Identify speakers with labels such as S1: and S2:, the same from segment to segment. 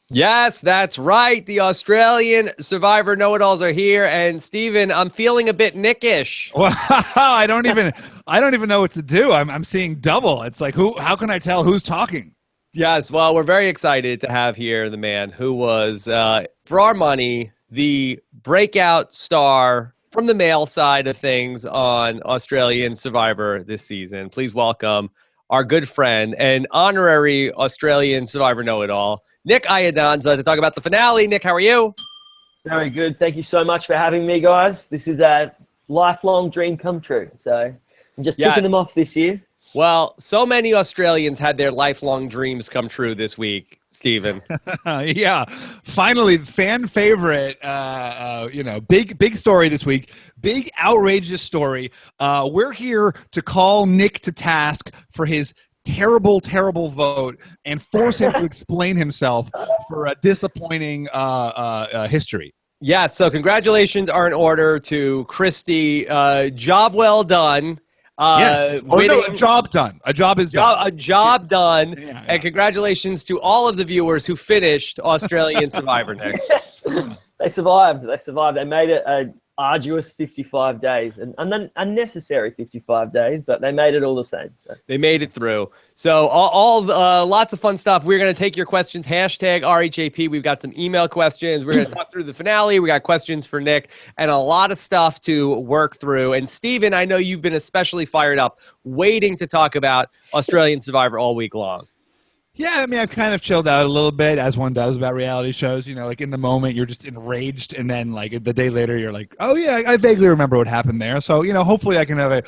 S1: Yes, that's right. The Australian Survivor Know-It-Alls are here, and Stephen, I'm feeling a bit Nickish.
S2: Wow, I don't even know what to do. I'm seeing double. It's like how can I tell who's talking?
S1: Yes, well, we're very excited to have here the man who was, for our money, the breakout star from the male side of things on Australian Survivor this season. Please welcome our good friend and honorary Australian Survivor Know-It-All, Nick Iadanza, to talk about the finale. Nick, how are you?
S3: Very good. Thank you so much for having me, guys. This is a lifelong dream come true. So I'm just ticking them off this year.
S1: Well, so many Australians had their lifelong dreams come true this week, Stephen.
S2: Yeah, finally, fan favorite. Big story this week. Big outrageous story. We're here to call Nick to task for his terrible vote and force him to explain himself for a disappointing history.
S1: Yeah, so congratulations are in order to Christie. Job well done.
S2: Yes. No, a job done. A job is done.
S1: A job done.
S2: Yeah.
S1: And congratulations to all of the viewers who finished Australian Survivor Nick.
S3: They survived. They made it an arduous 55 days, and an unnecessary 55 days, but they made it all the same. So.
S1: They made it through. So lots of fun stuff. We're going to take your questions, hashtag RHAP. We've got some email questions. We're going to talk through the finale. We got questions for Nick and a lot of stuff to work through. And Stephen, I know you've been especially fired up, waiting to talk about Australian Survivor all week long.
S2: Yeah, I mean, I've kind of chilled out a little bit, as one does about reality shows. You know, like in the moment, you're just enraged, and then like the day later, you're like, oh yeah, I vaguely remember what happened there. So hopefully, I can have a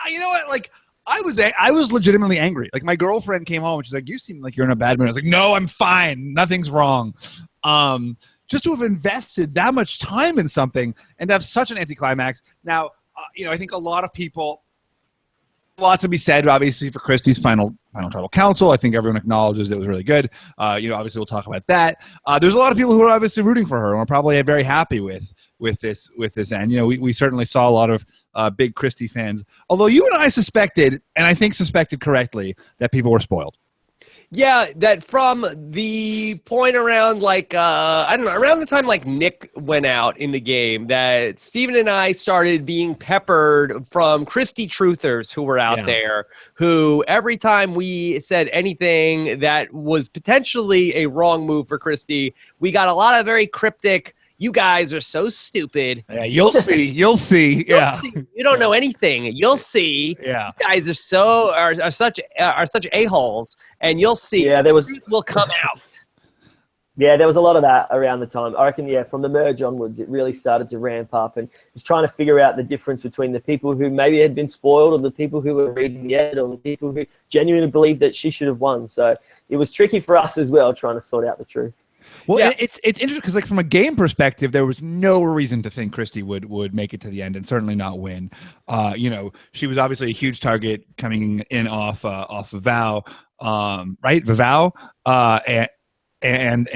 S2: you know what, like. I was legitimately angry. Like my girlfriend came home and she's like, "You seem like you're in a bad mood." I was like, "No, I'm fine. Nothing's wrong." Just to have invested that much time in something and to have such an anticlimax. Now, I think a lot of people. A lot to be said, obviously, for Christie's final tribal council. I think everyone acknowledges it was really good. Obviously, we'll talk about that. There's a lot of people who are obviously rooting for her and are probably very happy with this end. We certainly saw a lot of big Christie fans. Although you and I suspected, and I think suspected correctly, that people were spoiled.
S1: Yeah, that from the point around around the time like Nick went out in the game, that Stephen and I started being peppered from Christie truthers who were out there, who every time we said anything that was potentially a wrong move for Christie, we got a lot of very cryptic, "You guys are so stupid."
S2: Yeah, you'll see. You'll see. Yeah,
S1: you don't know anything. You'll see.
S2: Yeah,
S1: you guys are such a-holes, and you'll see.
S3: Yeah,
S1: the truth will come out.
S3: Yeah, there was a lot of that around the time. I reckon, from the merge onwards, it really started to ramp up, and was trying to figure out the difference between the people who maybe had been spoiled, or the people who were reading the edit, or the people who genuinely believed that she should have won. So it was tricky for us as well, trying to sort out the truth.
S2: Well, yeah. It's interesting because, like, from a game perspective, there was no reason to think Christie would make it to the end and certainly not win. She was obviously a huge target coming in off Vow, right? Vow, and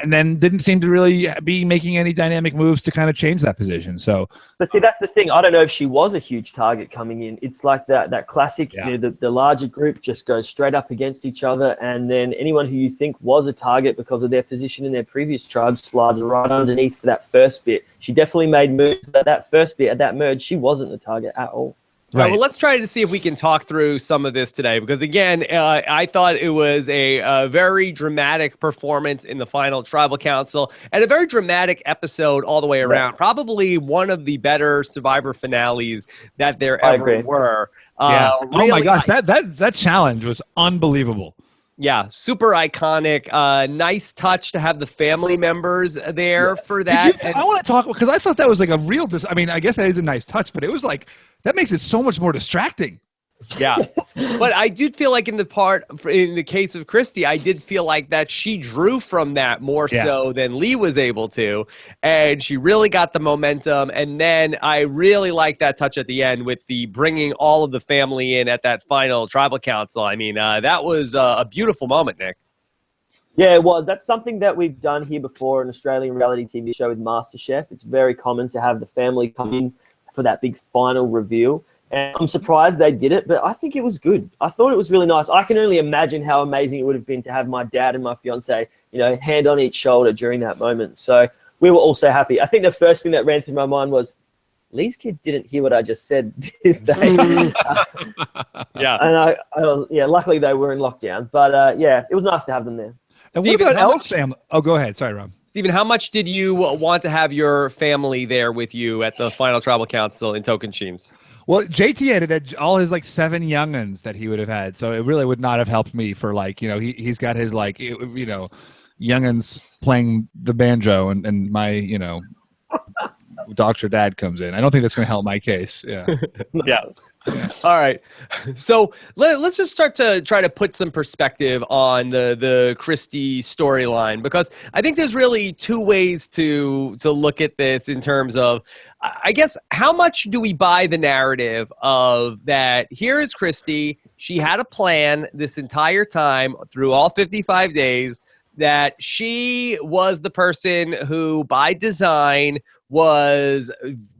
S2: then didn't seem to really be making any dynamic moves to kind of change that position. So,
S3: but see, that's the thing. I don't know if she was a huge target coming in. It's like that classic. The larger group just goes straight up against each other, and then anyone who you think was a target because of their position in their previous tribe slides right underneath for that first bit. She definitely made moves, but that first bit at that merge, she wasn't the target at all.
S1: Right. Well, let's try to see if we can talk through some of this today, because, again, I thought it was a very dramatic performance in the final tribal council and a very dramatic episode all the way around. Right. Probably one of the better Survivor finales that there ever were.
S2: Yeah. Really, oh, my gosh. That challenge was unbelievable.
S1: Yeah, super iconic. Nice touch to have the family members there for that.
S2: I want to talk, because I thought that was like a real I guess that is a nice touch, but it was like, that makes it so much more distracting.
S1: Yeah. But I did feel like in the case of Christie, I did feel like that she drew from that more so than Lee was able to. And she really got the momentum. And then I really liked that touch at the end with the bringing all of the family in at that final tribal council. I mean, that was a beautiful moment, Nick.
S3: Yeah, it was. That's something that we've done here before, an Australian reality TV show with MasterChef. It's very common to have the family come in for that big final reveal. And I'm surprised they did it, but I think it was good. I thought it was really nice. I can only imagine how amazing it would have been to have my dad and my fiance, hand on each shoulder during that moment. So we were all so happy. I think the first thing that ran through my mind was, these kids didn't hear what I just said, did they?
S1: Yeah.
S3: And luckily they were in lockdown. But it was nice to have them there.
S2: And
S1: Stephen,
S2: what about Elle's family? Oh, go ahead. Sorry, Rob.
S1: Stephen, how much did you want to have your family there with you at the final tribal council in Tocantins?
S2: Well, JT had all his 7 young'uns that he would have had, so it really would not have helped me for he's got his young'uns playing the banjo and my Dr. Dad comes in. I don't think that's going to help my case. Yeah.
S1: Yeah. All right. So let's just start to try to put some perspective on the Christie storyline, because I think there's really 2 ways to look at this in terms of, I guess, how much do we buy the narrative of that here is Christie, she had a plan this entire time through all 55 days, that she was the person who by design was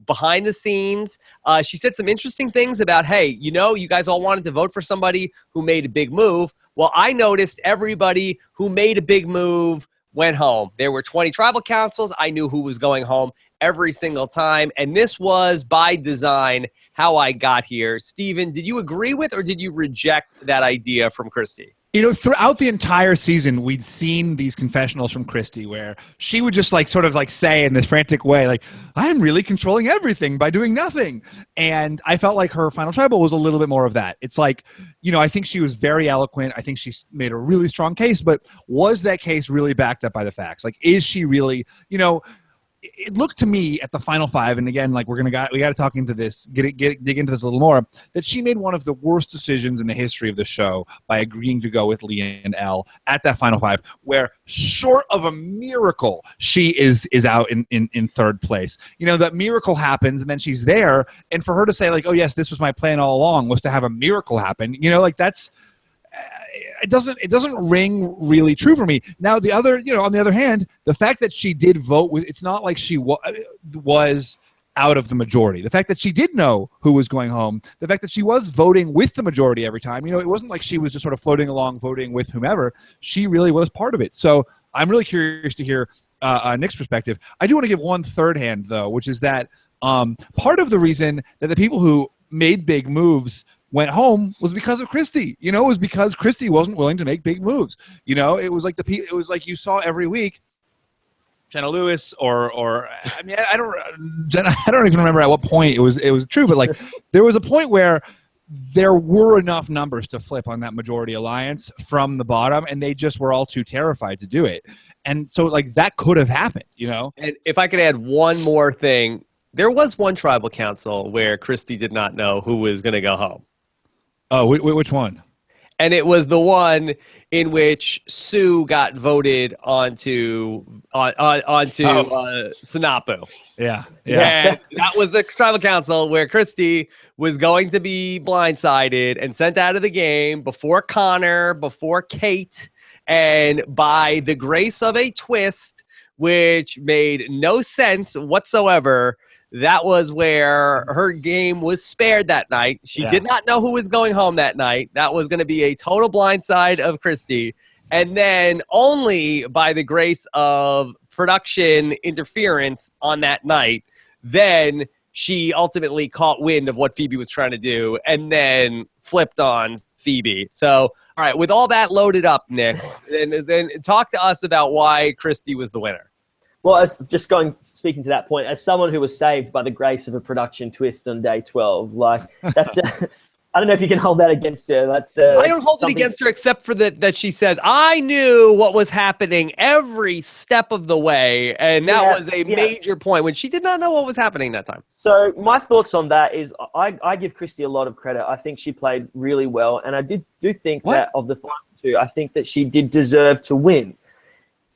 S1: behind the scenes. She said some interesting things about, hey, you guys all wanted to vote for somebody who made a big move. Well, I noticed everybody who made a big move went home. There were 20 tribal councils. I knew who was going home every single time. And this was by design how I got here. Stephen, did you agree with or did you reject that idea from Christie?
S2: Throughout the entire season, we'd seen these confessionals from Christie where she would just say in this frantic way, I'm really controlling everything by doing nothing. And I felt like her final tribal was a little bit more of that. It's I think she was very eloquent. I think she made a really strong case, but was that case really backed up by the facts? Is she really, it looked to me at the final 5, and again, we got to talk into this, dig into this a little more, that she made one of the worst decisions in the history of the show by agreeing to go with Leah and Elle at that final 5, where short of a miracle, she is out in 3rd place. That miracle happens, and then she's there, and for her to say oh yes, this was my plan all along, was to have a miracle happen. That's. It doesn't ring really true for me. Now, on the other hand, the fact that she did vote with, it's not like she was out of the majority. The fact that she did know who was going home, the fact that she was voting with the majority every time, it wasn't like she was just sort of floating along voting with whomever. She really was part of it. So I'm really curious to hear Nick's perspective. I do want to give one third hand, though, which is that part of the reason that the people who made big moves went home was because of Christie. It was because Christie wasn't willing to make big moves. It was like you saw every week jennah-louise or I don't even remember at what point it was true, but there was a point where there were enough numbers to flip on that majority alliance from the bottom, and they just were all too terrified to do it. And so that could have happened,
S1: And if I could add one more thing, there was one tribal council where Christie did not know who was going to go home.
S2: Oh, which one?
S1: And it was the one in which Sue got voted onto Sanapu.
S2: Yeah.
S1: And that was the tribal council where Christie was going to be blindsided and sent out of the game before Connor, before Kate, and by the grace of a twist, which made no sense whatsoever, that was where her game was spared that night. She did not know who was going home that night. That was going to be a total blindside of Christie. And then only by the grace of production interference on that night, then she ultimately caught wind of what Phoebe was trying to do and then flipped on Phoebe. So, all right, with all that loaded up, Nick, then talk to us about why Christie was the winner.
S3: Well, speaking to that point, as someone who was saved by the grace of a production twist on day 12, that's I don't know if you can hold that against her. I
S1: don't hold it against her except for that she says, I knew what was happening every step of the way, and that was a major point when she did not know what was happening that time.
S3: So my thoughts on that is I give Christie a lot of credit. I think she played really well, and I do think that of the final 2, I think that she did deserve to win.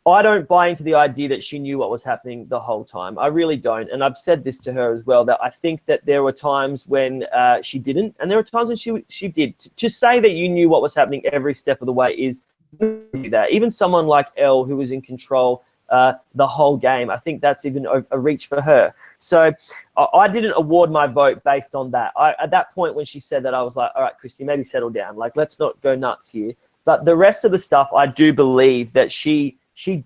S3: I don't buy into the idea that she knew what was happening the whole time. I really don't. And I've said this to her as well, that I think that there were times when she didn't, and there were times when she did. To say that you knew what was happening every step of the way is that. Even someone like Elle, who was in control the whole game. I think that's even a reach for her. So I didn't award my vote based on that. At that point when she said that, I was like, all right, Christie, maybe settle down. Like, let's not go nuts here. But the rest of the stuff, I do believe that she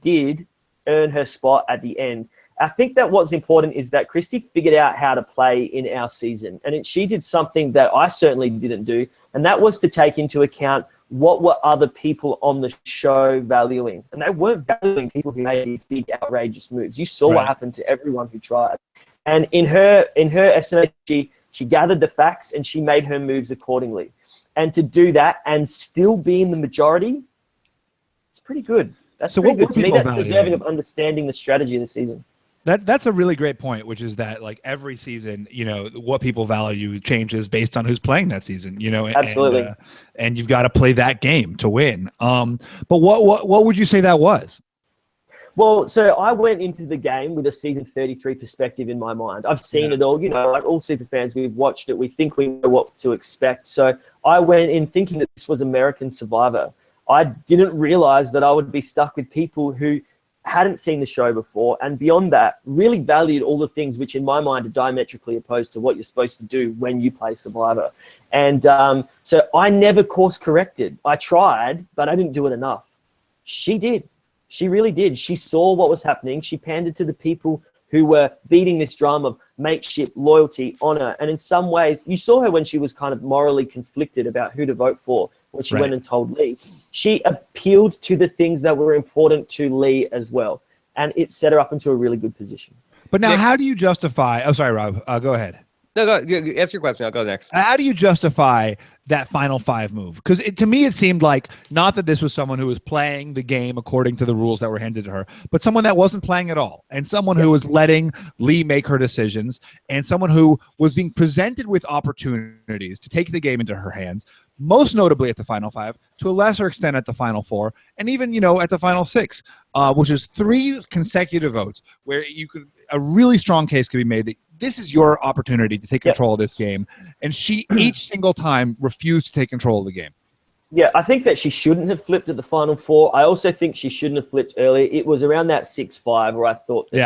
S3: did earn her spot at the end. I think that what's important is that Christie figured out how to play in our season. And she did something that I certainly didn't do, and that was to take into account what were other people on the show valuing. And they weren't valuing people who made these big, outrageous moves. You saw what happened to everyone who tried. And in her estimation, she gathered the facts and she made her moves accordingly. And to do that and still be in the majority, it's pretty good. That's pretty good. To me, that's deserving of understanding the strategy of the season.
S2: That's a really great point, which is that like every season, you know, what people value changes based on who's playing that season, you know.
S3: Absolutely.
S2: And you've got to play that game to win. But what would you say that was?
S3: Well, so I went into the game with a season 33 perspective in my mind. I've seen it all, you know, like all super fans, we've watched it. We think we know what to expect. So I went in thinking that this was American Survivor. I didn't realize that I would be stuck with people who hadn't seen the show before, and beyond that, really valued all the things which in my mind are diametrically opposed to what you're supposed to do when you play Survivor. And so I never course corrected. I tried, but I didn't do it enough. She did. She really did. She saw what was happening. She pandered to the people who were beating this drum of mateship, loyalty, honor. And in some ways, you saw her when she was kind of morally conflicted about who to vote for, when she went and told Lee. She appealed to the things that were important to Lee as well. And it set her up into a really good position.
S2: But now, how do you justify... Oh, sorry, Rob. Go ahead.
S1: No, go ask your question. I'll go next.
S2: How do you justify that final five move? Because to me, it seemed like not that this was someone who was playing the game according to the rules that were handed to her, but someone that wasn't playing at all, and someone who was letting Lee make her decisions, and someone who was being presented with opportunities to take the game into her hands, most notably at the final five, to a lesser extent at the final four, and even, you know, at the final six, which is 3 consecutive votes where a really strong case could be made that this is your opportunity to take control of this game. And she each single time refused to take control of the game.
S3: Yeah, I think that she shouldn't have flipped at the final four. I also think she shouldn't have flipped earlier. It was around that 6-5 where I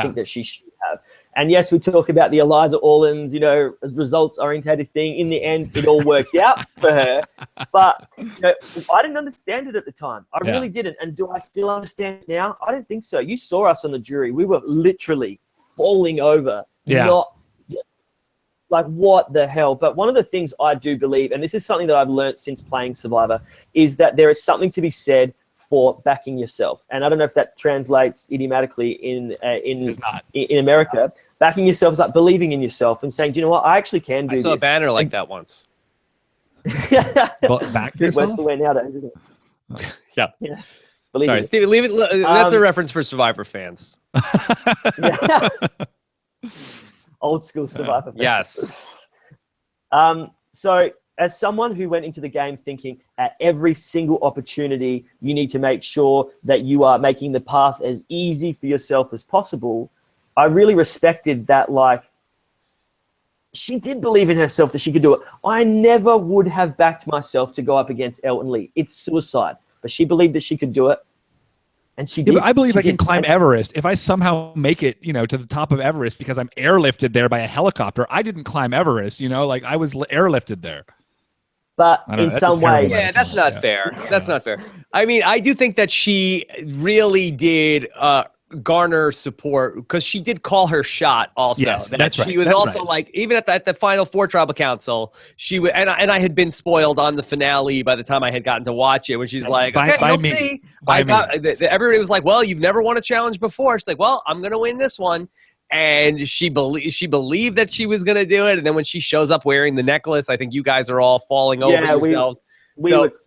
S3: think that she should have. And yes, we talk about the Eliza Orlins, you know, results-orientated thing. In the end, it all worked out for her. But you know, I didn't understand it at the time. I really didn't. And do I still understand it now? I don't think so. You saw us on the jury. We were literally falling over. Like, what the hell? But one of the things I do believe, and this is something that I've learned since playing Survivor, is that there is something to be said for backing yourself. And I don't know if that translates idiomatically in America. Backing yourself is like believing in yourself and saying, do you know what? I actually can do this.
S1: I saw a banner like that once.
S2: Back yourself?
S3: West the way nowadays, isn't it?
S1: Yeah.
S3: Believe
S1: Sorry, Steve, leave it. That's a reference for Survivor fans.
S3: Old school Survivor fans.
S1: Yes.
S3: So as someone who went into the game thinking at every single opportunity, you need to make sure that you are making the path as easy for yourself as possible, I really respected that. Like, she did believe in herself that she could do it. I never would have backed myself to go up against Elton Lee. It's suicide. But she believed that she could do it. And she did.
S2: But I believe I can climb Everest. If I somehow make it, you know, to the top of Everest because I'm airlifted there by a helicopter, I didn't climb Everest, you know, like I was airlifted there.
S3: But in some ways...
S1: Yeah, that's not fair. That's not fair. I mean, I do think that she really did garner support because she did call her shot also.
S2: Yes, that's right.
S1: She was also like, even at the final four tribal council, she would, and I had been spoiled on the finale by the time I had gotten to watch it when she's like, okay, you'll see. Everybody was like, well, you've never won a challenge before. She's like, well, I'm going to win this one. And she believed that she was going to do it. And then when she shows up wearing the necklace, I think you guys are all falling over yourselves.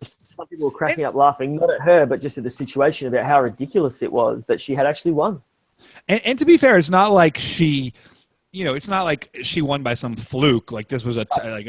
S3: Some people were cracking up laughing, not at her, but just at the situation about how ridiculous it was that she had actually won.
S2: And to be fair, it's not like she, you know, it's not like she won by some fluke. Like this was a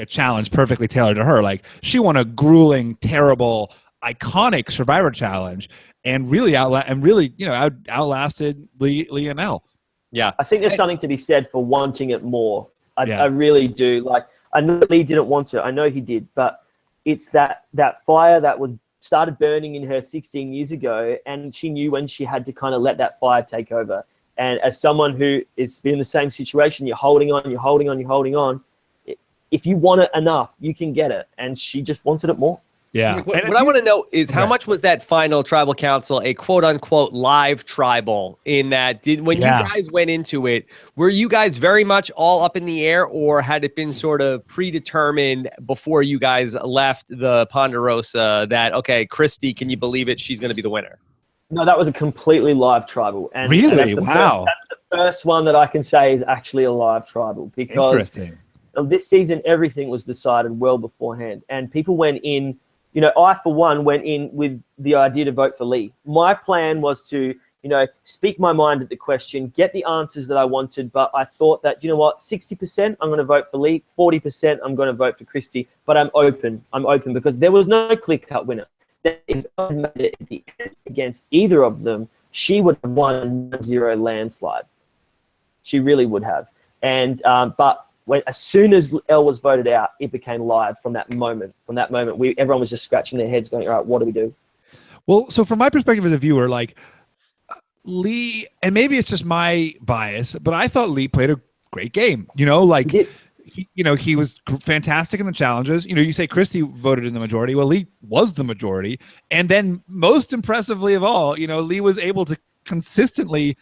S2: challenge perfectly tailored to her. Like she won a grueling, terrible, iconic Survivor challenge, and really outlasted Lee and Elle. Yeah,
S3: I think there's something to be said for wanting it more. I really do. Like, I know Lee didn't want it. I know he did, but it's that fire that was started burning in her 16 years ago, and she knew when she had to kind of let that fire take over. And as someone who is in the same situation, you're holding on, you're holding on, you're holding on. If you want it enough, you can get it. And she just wanted it more.
S2: Yeah.
S1: What I want to know is how much was that final tribal council a quote unquote live tribal in that when you guys went into it, were you guys very much all up in the air, or had it been sort of predetermined before you guys left the Ponderosa that, okay, Christie, can you believe it? She's going to be the winner.
S3: No, that was a completely live tribal. And
S2: really?
S3: That's the first one that I can say is actually a live tribal, because this season, everything was decided well beforehand. And people went in, I, for one, went in with the idea to vote for Lee. My plan was to, speak my mind at the question, get the answers that I wanted. But I thought that, 60% I'm going to vote for Lee, 40% I'm going to vote for Christie. But I'm open because there was no clear-cut winner. If I made it at the end against either of them, she would have won 0 landslide. She really would have. And but as soon as Elle was voted out, it became live from that moment. From that moment, everyone was just scratching their heads going, all right, what do we do? Well,
S2: so from my perspective as a viewer, like Lee, and maybe it's just my bias, but I thought Lee played a great game. He was fantastic in the challenges. You say Christie voted in the majority. Well, Lee was the majority. And then most impressively of all, Lee was able to consistently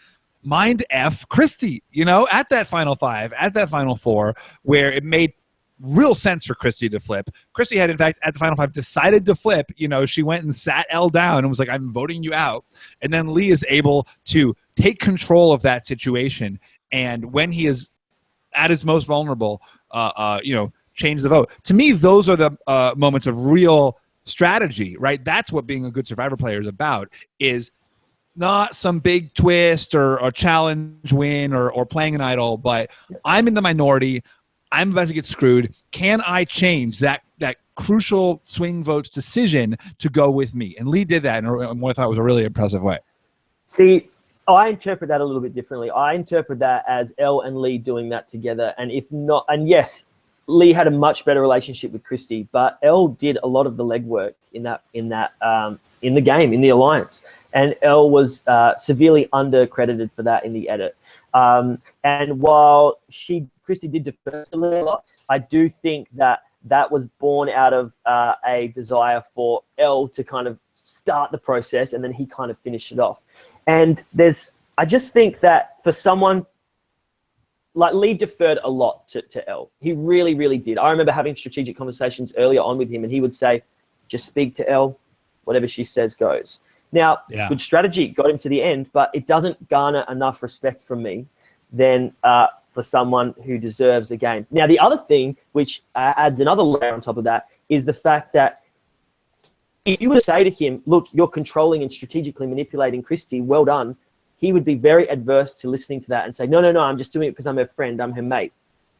S2: mind F Christie, at that final 5, at that final 4, where it made real sense for Christie to flip. Christie had, in fact, at the final 5, decided to flip. She went and sat Elle down and was like, I'm voting you out. And then Lee is able to take control of that situation. And when he is at his most vulnerable, change the vote. To me, those are the moments of real strategy, right? That's what being a good Survivor player is about, is not some big twist or a challenge win or playing an idol, but I'm in the minority. I'm about to get screwed. Can I change that crucial swing votes decision to go with me? And Lee did that in what I thought was a really impressive way.
S3: See, I interpret that a little bit differently. I interpret that as Elle and Lee doing that together. And if not, and yes, Lee had a much better relationship with Christie, but Elle did a lot of the legwork in the game, in the alliance. And Elle was severely undercredited for that in the edit. And while Christie did defer a lot, I do think that was born out of a desire for Elle to kind of start the process, and then he kind of finished it off. And I just think that for someone like Lee deferred a lot to Elle. He really, really did. I remember having strategic conversations earlier on with him, and he would say, just speak to Elle, whatever she says goes. Now, good strategy, got him to the end, but it doesn't garner enough respect from me than for someone who deserves a game. Now, the other thing, which adds another layer on top of that, is the fact that if you were to say to him, look, you're controlling and strategically manipulating Christie, well done, he would be very adverse to listening to that and say, no, I'm just doing it because I'm her friend, I'm her mate.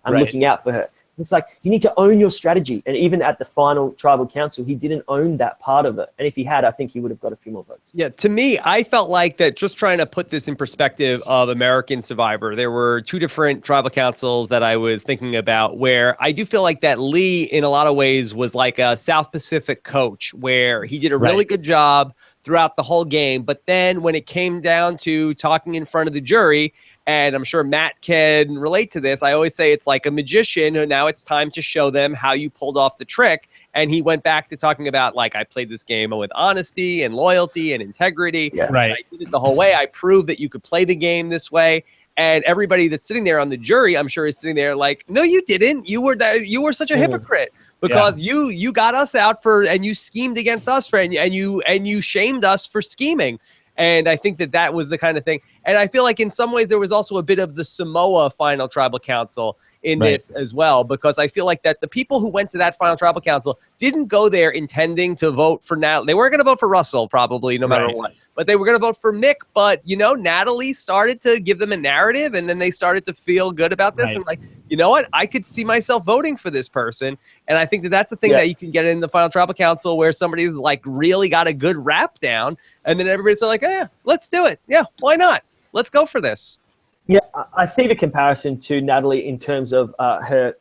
S3: I'm looking out for her. It's like, you need to own your strategy. And even at the final tribal council, he didn't own that part of it. And if he had, I think he would have got a few more votes.
S1: Yeah, to me, I felt like that, just trying to put this in perspective of American Survivor, there were 2 different tribal councils that I was thinking about, where I do feel like that Lee, in a lot of ways, was like a South Pacific coach, where he did a really good job throughout the whole game. But then when it came down to talking in front of the jury, and I'm sure Matt can relate to this, I always say it's like a magician, and now it's time to show them how you pulled off the trick. And he went back to talking about, like, I played this game with honesty and loyalty and integrity.
S2: Yeah. Right.
S1: I did it the whole way. I proved that you could play the game this way. And everybody that's sitting there on the jury, I'm sure, is sitting there like, no, you didn't. You were such a hypocrite, because you got us out and you schemed against us and you shamed us for scheming. And I think that was the kind of thing. And I feel like in some ways there was also a bit of the Samoa final tribal council in this as well, because I feel like that the people who went to that final tribal council didn't go there intending to vote for Natalie. They weren't going to vote for Russell, probably, no matter what. But they were going to vote for Mick. But, Natalie started to give them a narrative, and then they started to feel good about this. And like, you know what? I could see myself voting for this person. And I think that's the thing that you can get in the final tribal council, where somebody's like really got a good rap down, and then everybody's like, oh, yeah, let's do it. Yeah, why not? Let's go for this.
S3: Yeah, I see the comparison to Natalie in terms of her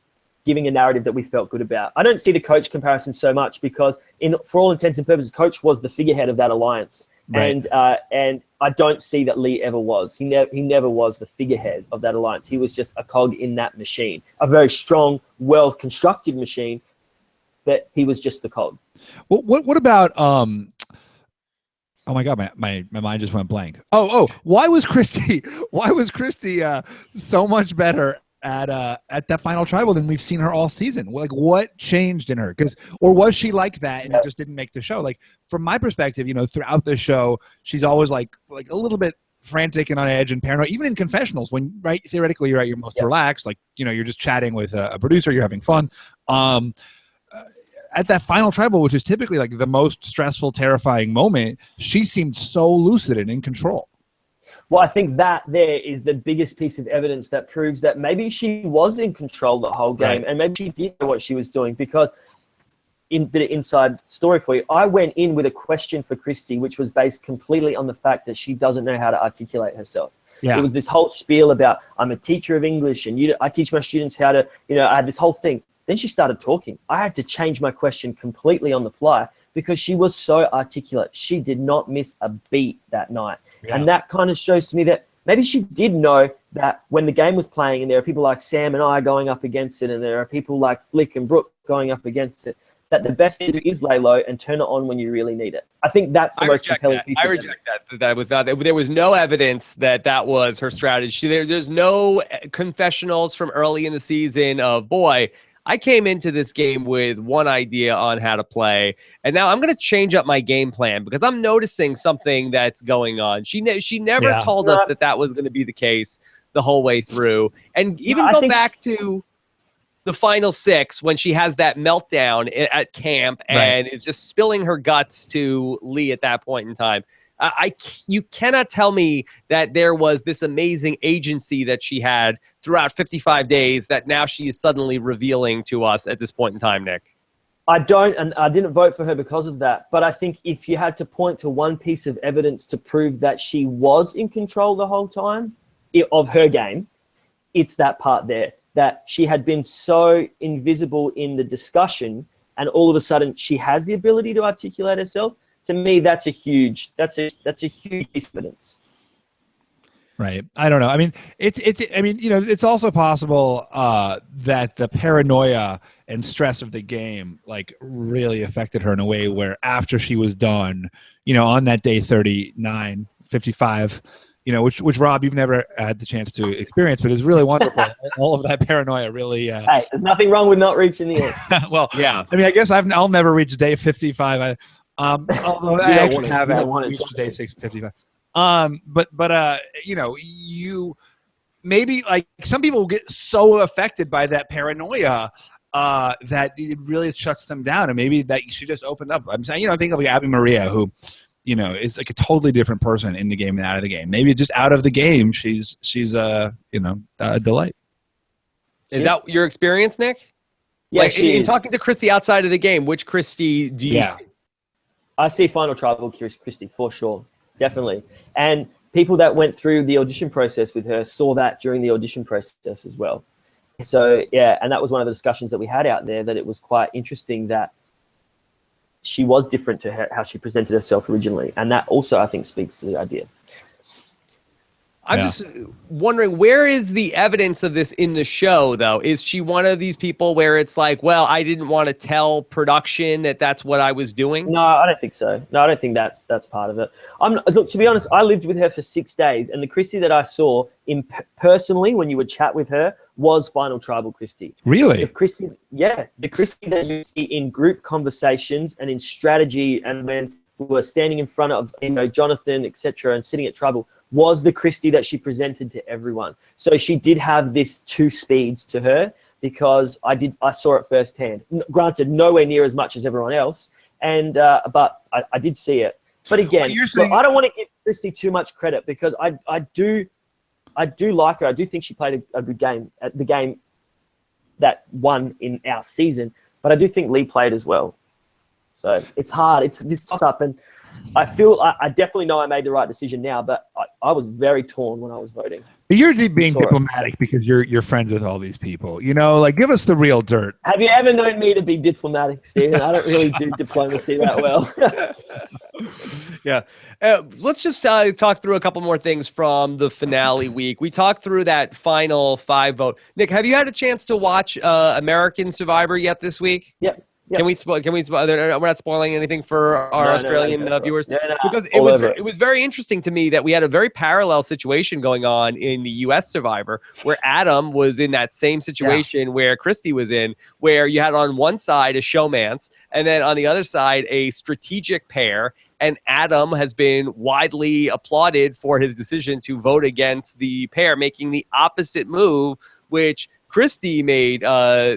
S3: giving a narrative that we felt good about. I don't see the coach comparison so much because, for all intents and purposes, coach was the figurehead of that alliance, right. And I don't see that Lee ever was. He never was the figurehead of that alliance. He was just a cog in that machine, a very strong, well-constructed machine, but he was just the cog.
S2: Well, what about oh my God, my mind just went blank. Why was Christie so much better at that final tribal than we've seen her all season? Like, what changed in her? Or was she like that and it just didn't make the show? Like, from my perspective, throughout the show, she's always like a little bit frantic and on edge and paranoid, even in confessionals when, right, theoretically you're at your most relaxed, like, you're just chatting with a producer, you're having fun. At that final tribal, which is typically like the most stressful, terrifying moment, she seemed so lucid and in control.
S3: Well, I think that there is the biggest piece of evidence that proves that maybe she was in control the whole game, and maybe she did know what she was doing, because in bit of inside story for you, I went in with a question for Christie, which was based completely on the fact that she doesn't know how to articulate herself. Yeah. It was this whole spiel about, I'm a teacher of English and I teach my students how to, I had this whole thing. Then she started talking. I had to change my question completely on the fly because she was so articulate. She did not miss a beat that night. Yeah. And that kind of shows to me that maybe she did know that when the game was playing and there are people like Sam and I going up against it and there are people like Flick and Brooke going up against it, that the best thing to do is lay low and turn it on when you really need it. I think that's the most compelling piece.
S1: I reject that. That was not. There was no evidence that was her strategy. There's no confessionals from early in the season of, boy, I came into this game with one idea on how to play, and now I'm going to change up my game plan because I'm noticing something that's going on. She never told us that was going to be the case the whole way through. And even go back to the final 6 when she has that meltdown at camp and is just spilling her guts to Lee at that point in time. You cannot tell me that there was this amazing agency that she had throughout 55 days that now she is suddenly revealing to us at this point in time, Nick.
S3: I don't, and I didn't vote for her because of that. But I think if you had to point to one piece of evidence to prove that she was in control the whole time of her game, it's that part there, that she had been so invisible in the discussion and all of a sudden she has the ability to articulate herself. To me, that's a huge piece of evidence.
S2: Right. I don't know. I mean, it's also possible that the paranoia and stress of the game like really affected her in a way where after she was done, on that day 39, 55, which Rob, you've never had the chance to experience, but is really wonderful. All of that paranoia really.
S3: Hey, there's nothing wrong with not reaching the end.
S2: Well, yeah. I mean, I guess I'll never reach day 55. Although I actually have reached day 655. But you maybe like some people get so affected by that paranoia that it really shuts them down, and maybe that you should just open up. I'm saying, think of like Abby Maria, who is like a totally different person in the game and out of the game. Maybe just out of the game, she's a delight.
S1: Is that your experience, Nick?
S3: Yeah,
S1: like, in talking to Christie outside of the game, which Christie do you see?
S3: I see Final Tribal Christie for sure, definitely. And people that went through the audition process with her saw that during the audition process as well. So, yeah, and that was one of the discussions that we had out there, that it was quite interesting that she was different to how she presented herself originally. And that also, I think, speaks to the idea.
S1: I'm just wondering, where is the evidence of this in the show, though? Is she one of these people where it's like, well, I didn't want to tell production that that's what I was doing?
S3: No, I don't think so. No, I don't think that's part of it. Look, to be honest, I lived with her for 6 days, and the Christie that I saw personally when you would chat with her was Final Tribal Christie.
S2: Really?
S3: The Christie that you see in group conversations and in strategy, and when we were standing in front of Jonathan, etc., and sitting at Tribal, was the Christie that she presented to everyone. So she did have this 2 speeds to her, because I saw it firsthand. Granted, nowhere near as much as everyone else, but I did see it. But again, I don't want to give Christie too much credit, because I do like her. I do think she played a good game at the game that won in our season, but I do think Lee played as well. So it's hard. It's this toss up, and I feel I definitely know I made the right decision now, but I was very torn when I was voting.
S2: But you're being diplomatic because you're friends with all these people. You know, like, give us the real dirt.
S3: Have you ever known me to be diplomatic, Stephen? I don't really do diplomacy that well.
S1: Yeah. Let's just talk through a couple more things from the finale week. We talked through that final 5 vote. Nick, have you had a chance to watch American Survivor yet this week?
S3: Yep.
S1: Can we we're not spoiling anything for our Australian viewers?
S3: No,
S1: because it was very interesting to me that we had a very parallel situation going on in the US Survivor, where Adam was in that same situation where Christie was in, where you had on one side a showmance and then on the other side a strategic pair. And Adam has been widely applauded for his decision to vote against the pair, making the opposite move, which Christie made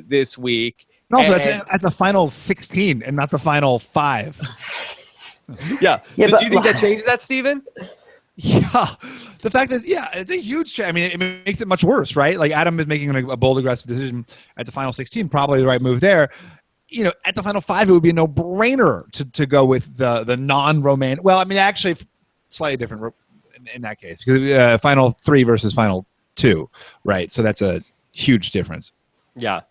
S1: this week.
S2: No, at the final 16 and not the final 5.
S1: Yeah. So do you think that changes that, Stephen?
S2: Yeah. The fact that, it's a huge change. I mean, it makes it much worse, right? Like, Adam is making a bold, aggressive decision at the final 16, probably the right move there. You know, at the final 5, it would be a no-brainer to go with the non-romantic. Well, I mean, actually, slightly different in that case, because final 3 versus final 2, right? So that's a huge difference.
S1: Yeah.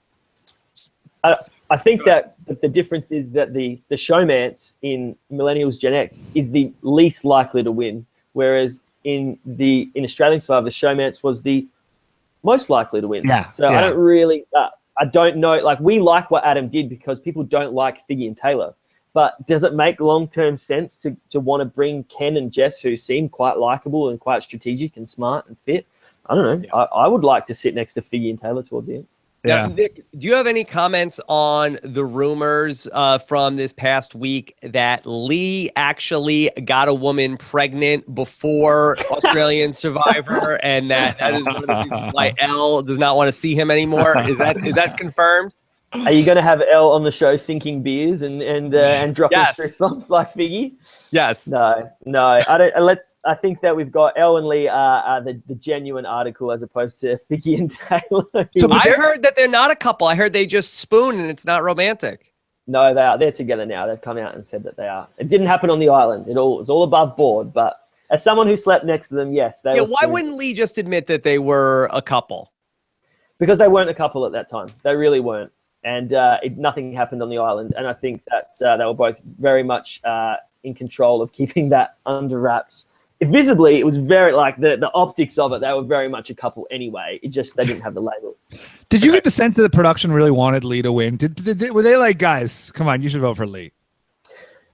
S3: I think that the difference is that the showmance in Millennials Gen X is the least likely to win, whereas in Australian Survivor, the showmance was the most likely to win.
S2: Yeah.
S3: So I don't really, I don't know. Like, we like what Adam did because people don't like Figgy and Taylor. But does it make long-term sense to want to bring Ken and Jess, who seem quite likable and quite strategic and smart and fit? I don't know. Yeah. I would like to sit next to Figgy and Taylor towards the end.
S1: Now, Nick, do you have any comments on the rumors from this past week that Lee actually got a woman pregnant before Australian Survivor, and that is one of the reasons why Elle does not want to see him anymore? Is that confirmed?
S3: Are you going to have Elle on the show sinking beers and dropping strip songs like Figgy?
S1: Yes.
S3: No. I don't. I think that we've got Elle and Lee are the genuine article as opposed to Figgy and Taylor.
S1: So I heard that they're not a couple. I heard they just spoon and it's not romantic.
S3: No, they are. They're together now. They've come out and said that they are. It didn't happen on the island. It's all above board. But as someone who slept next to them, yes, they.
S1: Yeah. Why wouldn't Lee just admit that they were a couple?
S3: Because they weren't a couple at that time. They really weren't. And nothing happened on the island. And I think that they were both very much in control of keeping that under wraps. Visibly, it was very, like, the optics of it, they were very much a couple anyway. It just, they didn't have the label.
S2: Did you get the sense that the production really wanted Lee to win? Were they like, guys, come on, you should vote for Lee?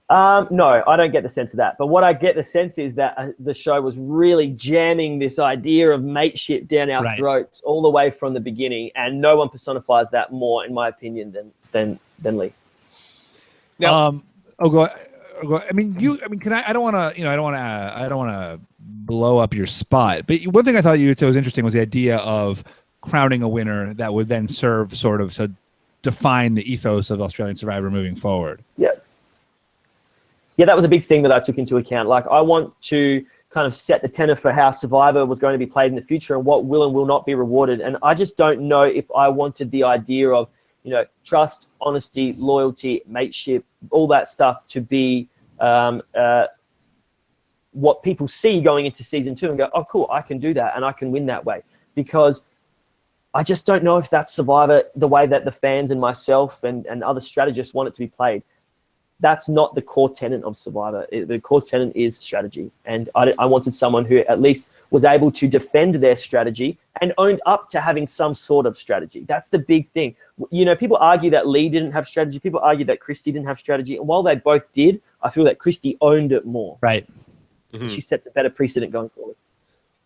S3: No, I don't get the sense of that. But what I get the sense is that the show was really jamming this idea of mateship down our throats all the way from the beginning, and no one personifies that more, in my opinion, than Lee.
S2: Now, I mean, can I don't want to blow up your spot, but one thing I thought you would say was interesting was the idea of crowning a winner that would then serve sort of to define the ethos of Australian Survivor moving forward.
S3: Yeah, that was a big thing that I took into account. Like, I want to kind of set the tenor for how Survivor was going to be played in the future and what will and will not be rewarded. And I just don't know if I wanted the idea of, trust, honesty, loyalty, mateship, all that stuff to be what people see going into season 2 and go, oh, cool, I can do that and I can win that way. Because I just don't know if that's Survivor the way that the fans and myself and other strategists want it to be played. That's not the core tenet of Survivor. The core tenet is strategy. And I wanted someone who at least was able to defend their strategy and owned up to having some sort of strategy. That's the big thing. People argue that Lee didn't have strategy. People argue that Christie didn't have strategy. And while they both did, I feel that Christie owned it more.
S2: Right.
S3: Mm-hmm. She sets a better precedent going forward.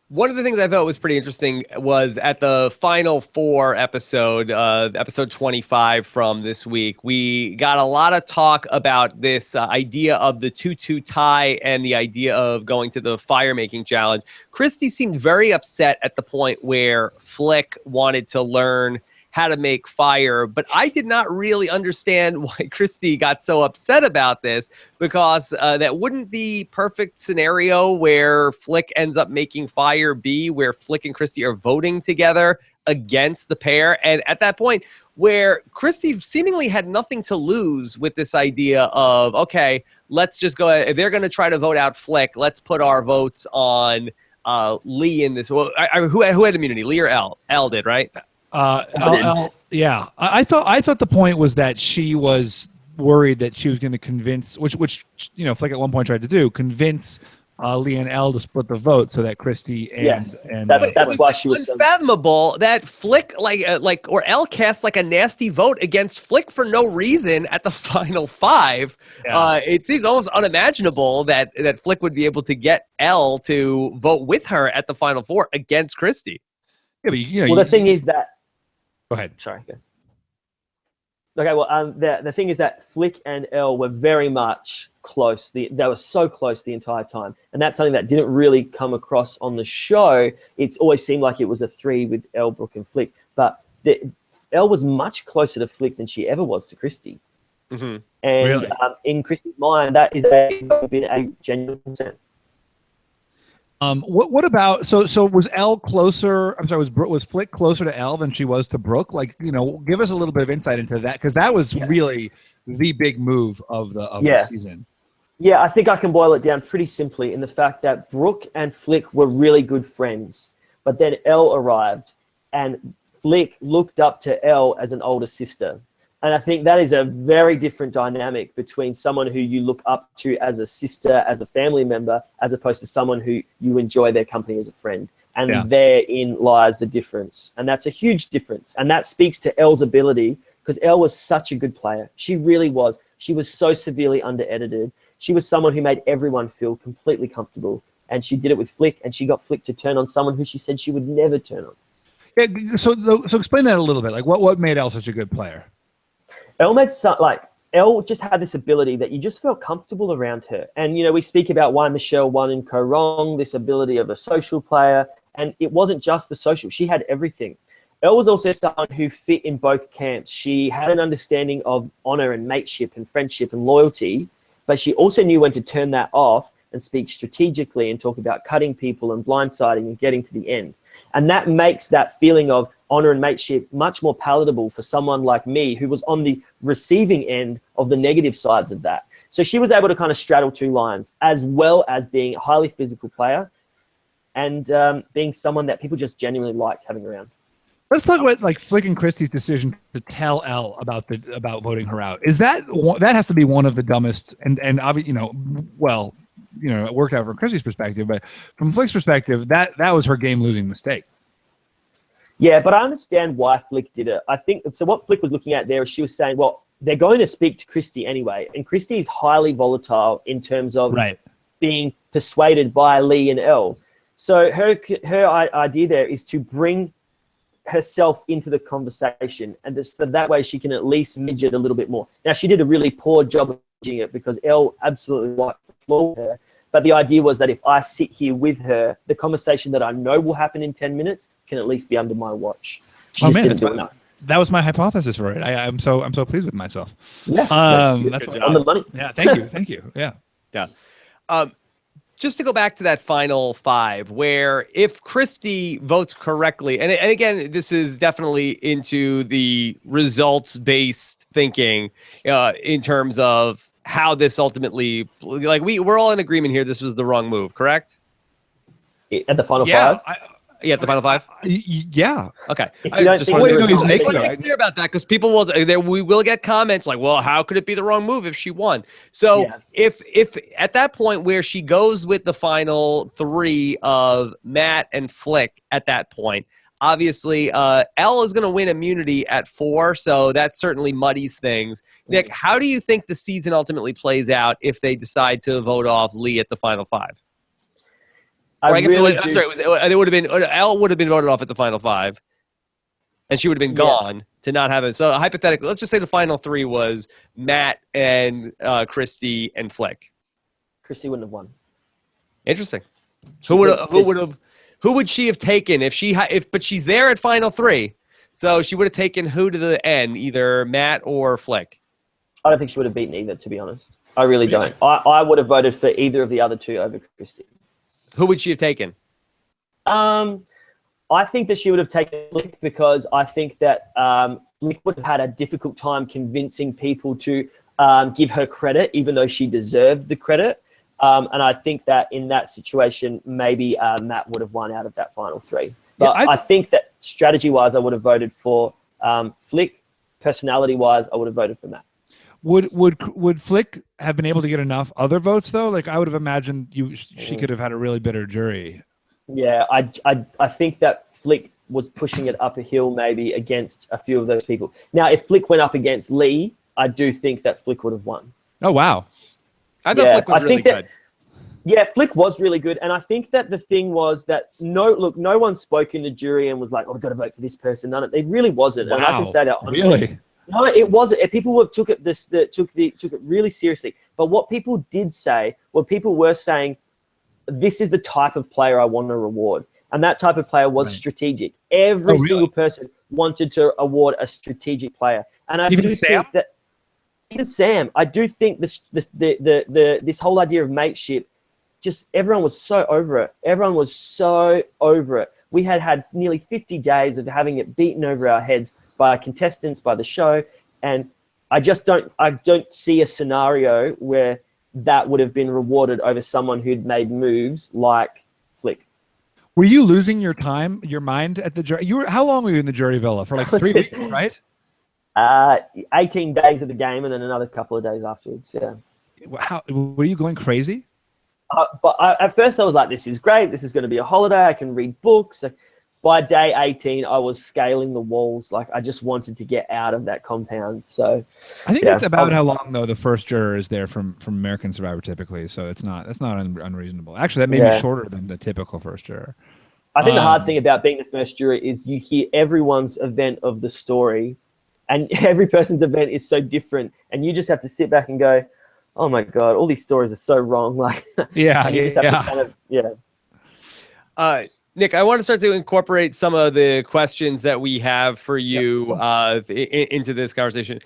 S1: One of the things I thought was pretty interesting was at the final 4 episode, episode 25 from this week, we got a lot of talk about this idea of the 2-2 tie and the idea of going to the fire making challenge. Christie seemed very upset at the point where Flick wanted to learn how to make fire, but I did not really understand why Christie got so upset about this, because that wouldn't the perfect scenario where Flick ends up making fire be where Flick and Christie are voting together against the pair. And at that point where Christie seemingly had nothing to lose with this idea of, okay, let's just go, if they're going to try to vote out Flick, let's put our votes on Lee in this. Well, who had immunity? Lee or Elle? Elle did, right?
S2: Yeah. I thought the point was that she was worried that she was going to convince, which Flick at one point tried to do, convince Lee and Elle to split the vote so that Christie and
S3: that's why she was
S1: unfathomable that Flick or Elle cast like a nasty vote against Flick for no reason at the final 5.
S2: Yeah.
S1: It seems almost unimaginable that Flick would be able to get Elle to vote with her at the final 4 against Christie.
S2: Yeah, but
S3: the thing is that.
S2: Go ahead.
S3: Sorry. Go. Okay, well, the thing is that Flick and Elle were very much close. They were so close the entire time. And that's something that didn't really come across on the show. It's always seemed like it was a 3 with Elle, Brooke, and Flick. But Elle was much closer to Flick than she ever was to Christie.
S1: Mm-hmm.
S3: And
S2: really?
S3: In Christie's mind, that is been a genuine concern.
S2: What about so was Elle closer? I'm sorry, was Flick closer to Elle than she was to Brooke? Like, give us a little bit of insight into that, because that was really the big move of the season.
S3: Yeah, I think I can boil it down pretty simply in the fact that Brooke and Flick were really good friends, but then Elle arrived, and Flick looked up to Elle as an older sister. And I think that is a very different dynamic between someone who you look up to as a sister, as a family member, as opposed to someone who you enjoy their company as a friend. And therein lies the difference. And that's a huge difference. And that speaks to Elle's ability, because Elle was such a good player. She really was. She was so severely under-edited. She was someone who made everyone feel completely comfortable. And she did it with Flick, and she got Flick to turn on someone who she said she would never turn on.
S2: Yeah, so explain that a little bit. Like, what made Elle such a good player?
S3: Elle just had this ability that you just felt comfortable around her. And, we speak about why Michelle won in Co Wrong, this ability of a social player. And it wasn't just the social. She had everything. Elle was also someone who fit in both camps. She had an understanding of honor and mateship and friendship and loyalty, but she also knew when to turn that off and speak strategically and talk about cutting people and blindsiding and getting to the end. And that makes that feeling of honor and mateship much more palatable for someone like me, who was on the receiving end of the negative sides of that. So she was able to kind of straddle 2 lines, as well as being a highly physical player and being someone that people just genuinely liked having around.
S2: Let's talk about Flick and Christie's decision to tell Elle about voting her out. Is that has to be one of the dumbest and obviously, it worked out from Christie's perspective, but from Flick's perspective, that was her game-losing mistake.
S3: Yeah, but I understand why Flick did it. I think so. What Flick was looking at there is she was saying, well, they're going to speak to Christie anyway, and Christie is highly volatile in terms of being persuaded by Lee and Elle. So her idea there is to bring herself into the conversation, and so that way she can at least midget a little bit more. Now, she did a really poor job of doing it because Elle absolutely wiped the floor with her. But the idea was that if I sit here with her, the conversation that I know will happen in 10 minutes can at least be under my watch.
S2: That was my hypothesis for it. I'm so pleased with myself.
S3: Yeah,
S2: that's
S3: on the money.
S2: Yeah, thank you. Yeah.
S1: Just to go back to that final 5, where if Christie votes correctly, and again, this is definitely into the results-based thinking in terms of how this ultimately, we're all in agreement here, this was the wrong move, correct?
S3: At the final 5?
S1: At the final 5?
S2: Yeah.
S1: Okay.
S3: I just want
S1: to be clear about that, because people we will get comments like, well, how could it be the wrong move if she won? So if at that point where she goes with the final 3 of Matt and Flick at that point, obviously, Elle is going to win immunity at 4, so that certainly muddies things. Nick, how do you think the season ultimately plays out if they decide to vote off Lee at the final 5? Elle would have been voted off at the final 5, and she would have been gone to not have it. So hypothetically, let's just say the final 3 was Matt and Christie and Flick.
S3: Christie wouldn't have won.
S1: Interesting. Who would she have taken but she's there at final 3, so she would have taken who to the end, either Matt or Flick?
S3: I don't think she would have beaten either, to be honest. I really don't. I would have voted for either of the other 2 over Christie.
S1: Who would she have taken?
S3: I think that she would have taken Flick, because I think that Flick would have had a difficult time convincing people to give her credit, even though she deserved the credit. And I think that in that situation, maybe Matt would have won out of that final 3. But I think that strategy-wise, I would have voted for Flick. Personality-wise, I would have voted for Matt.
S2: Would Flick have been able to get enough other votes though? Like I would have imagined she could have had a really bitter jury.
S3: Yeah, I think that Flick was pushing it up a hill maybe against a few of those people. Now, if Flick went up against Lee, I do think that Flick would have won.
S2: Oh wow!
S1: I thought Flick was really good.
S3: Yeah, Flick was really good, and I think that the thing was that no one spoke in the jury and was like, "Oh, I've got to vote for this person." None of it really wasn't,
S2: wow.
S3: And I can say that honestly.
S2: Really.
S3: No, it wasn't. People took it really seriously. But what people did say, what people were saying, this is the type of player I want to reward, and that type of player was strategic. Every single person wanted to award a strategic player, and I do think that even Sam, I do think this whole idea of mateship, just everyone was so over it. Everyone was so over it. We had nearly 50 days of having it beaten over our heads by contestants, by the show, and I don't see a scenario where that would have been rewarded over someone who'd made moves like Flick.
S2: Were you losing your mind at the jury? How long were you in the jury villa? For like 3 weeks, right?
S3: 18 days of the game and then another couple of days afterwards. Yeah.
S2: Were you going crazy?
S3: But at first I was like, this is great. This is going to be a holiday. I can read books. By day 18, I was scaling the walls. Like I just wanted to get out of that compound. So
S2: I think that's about how long though the first juror is there from American Survivor typically. So that's not unreasonable. Actually, that may be shorter than the typical first juror.
S3: I think the hard thing about being the first juror is you hear everyone's event of the story, and every person's event is so different, and you just have to sit back and go, "Oh my God, all these stories are so wrong." Like, you just have to kind of,
S1: Nick, I want to start to incorporate some of the questions that we have for you into this conversation.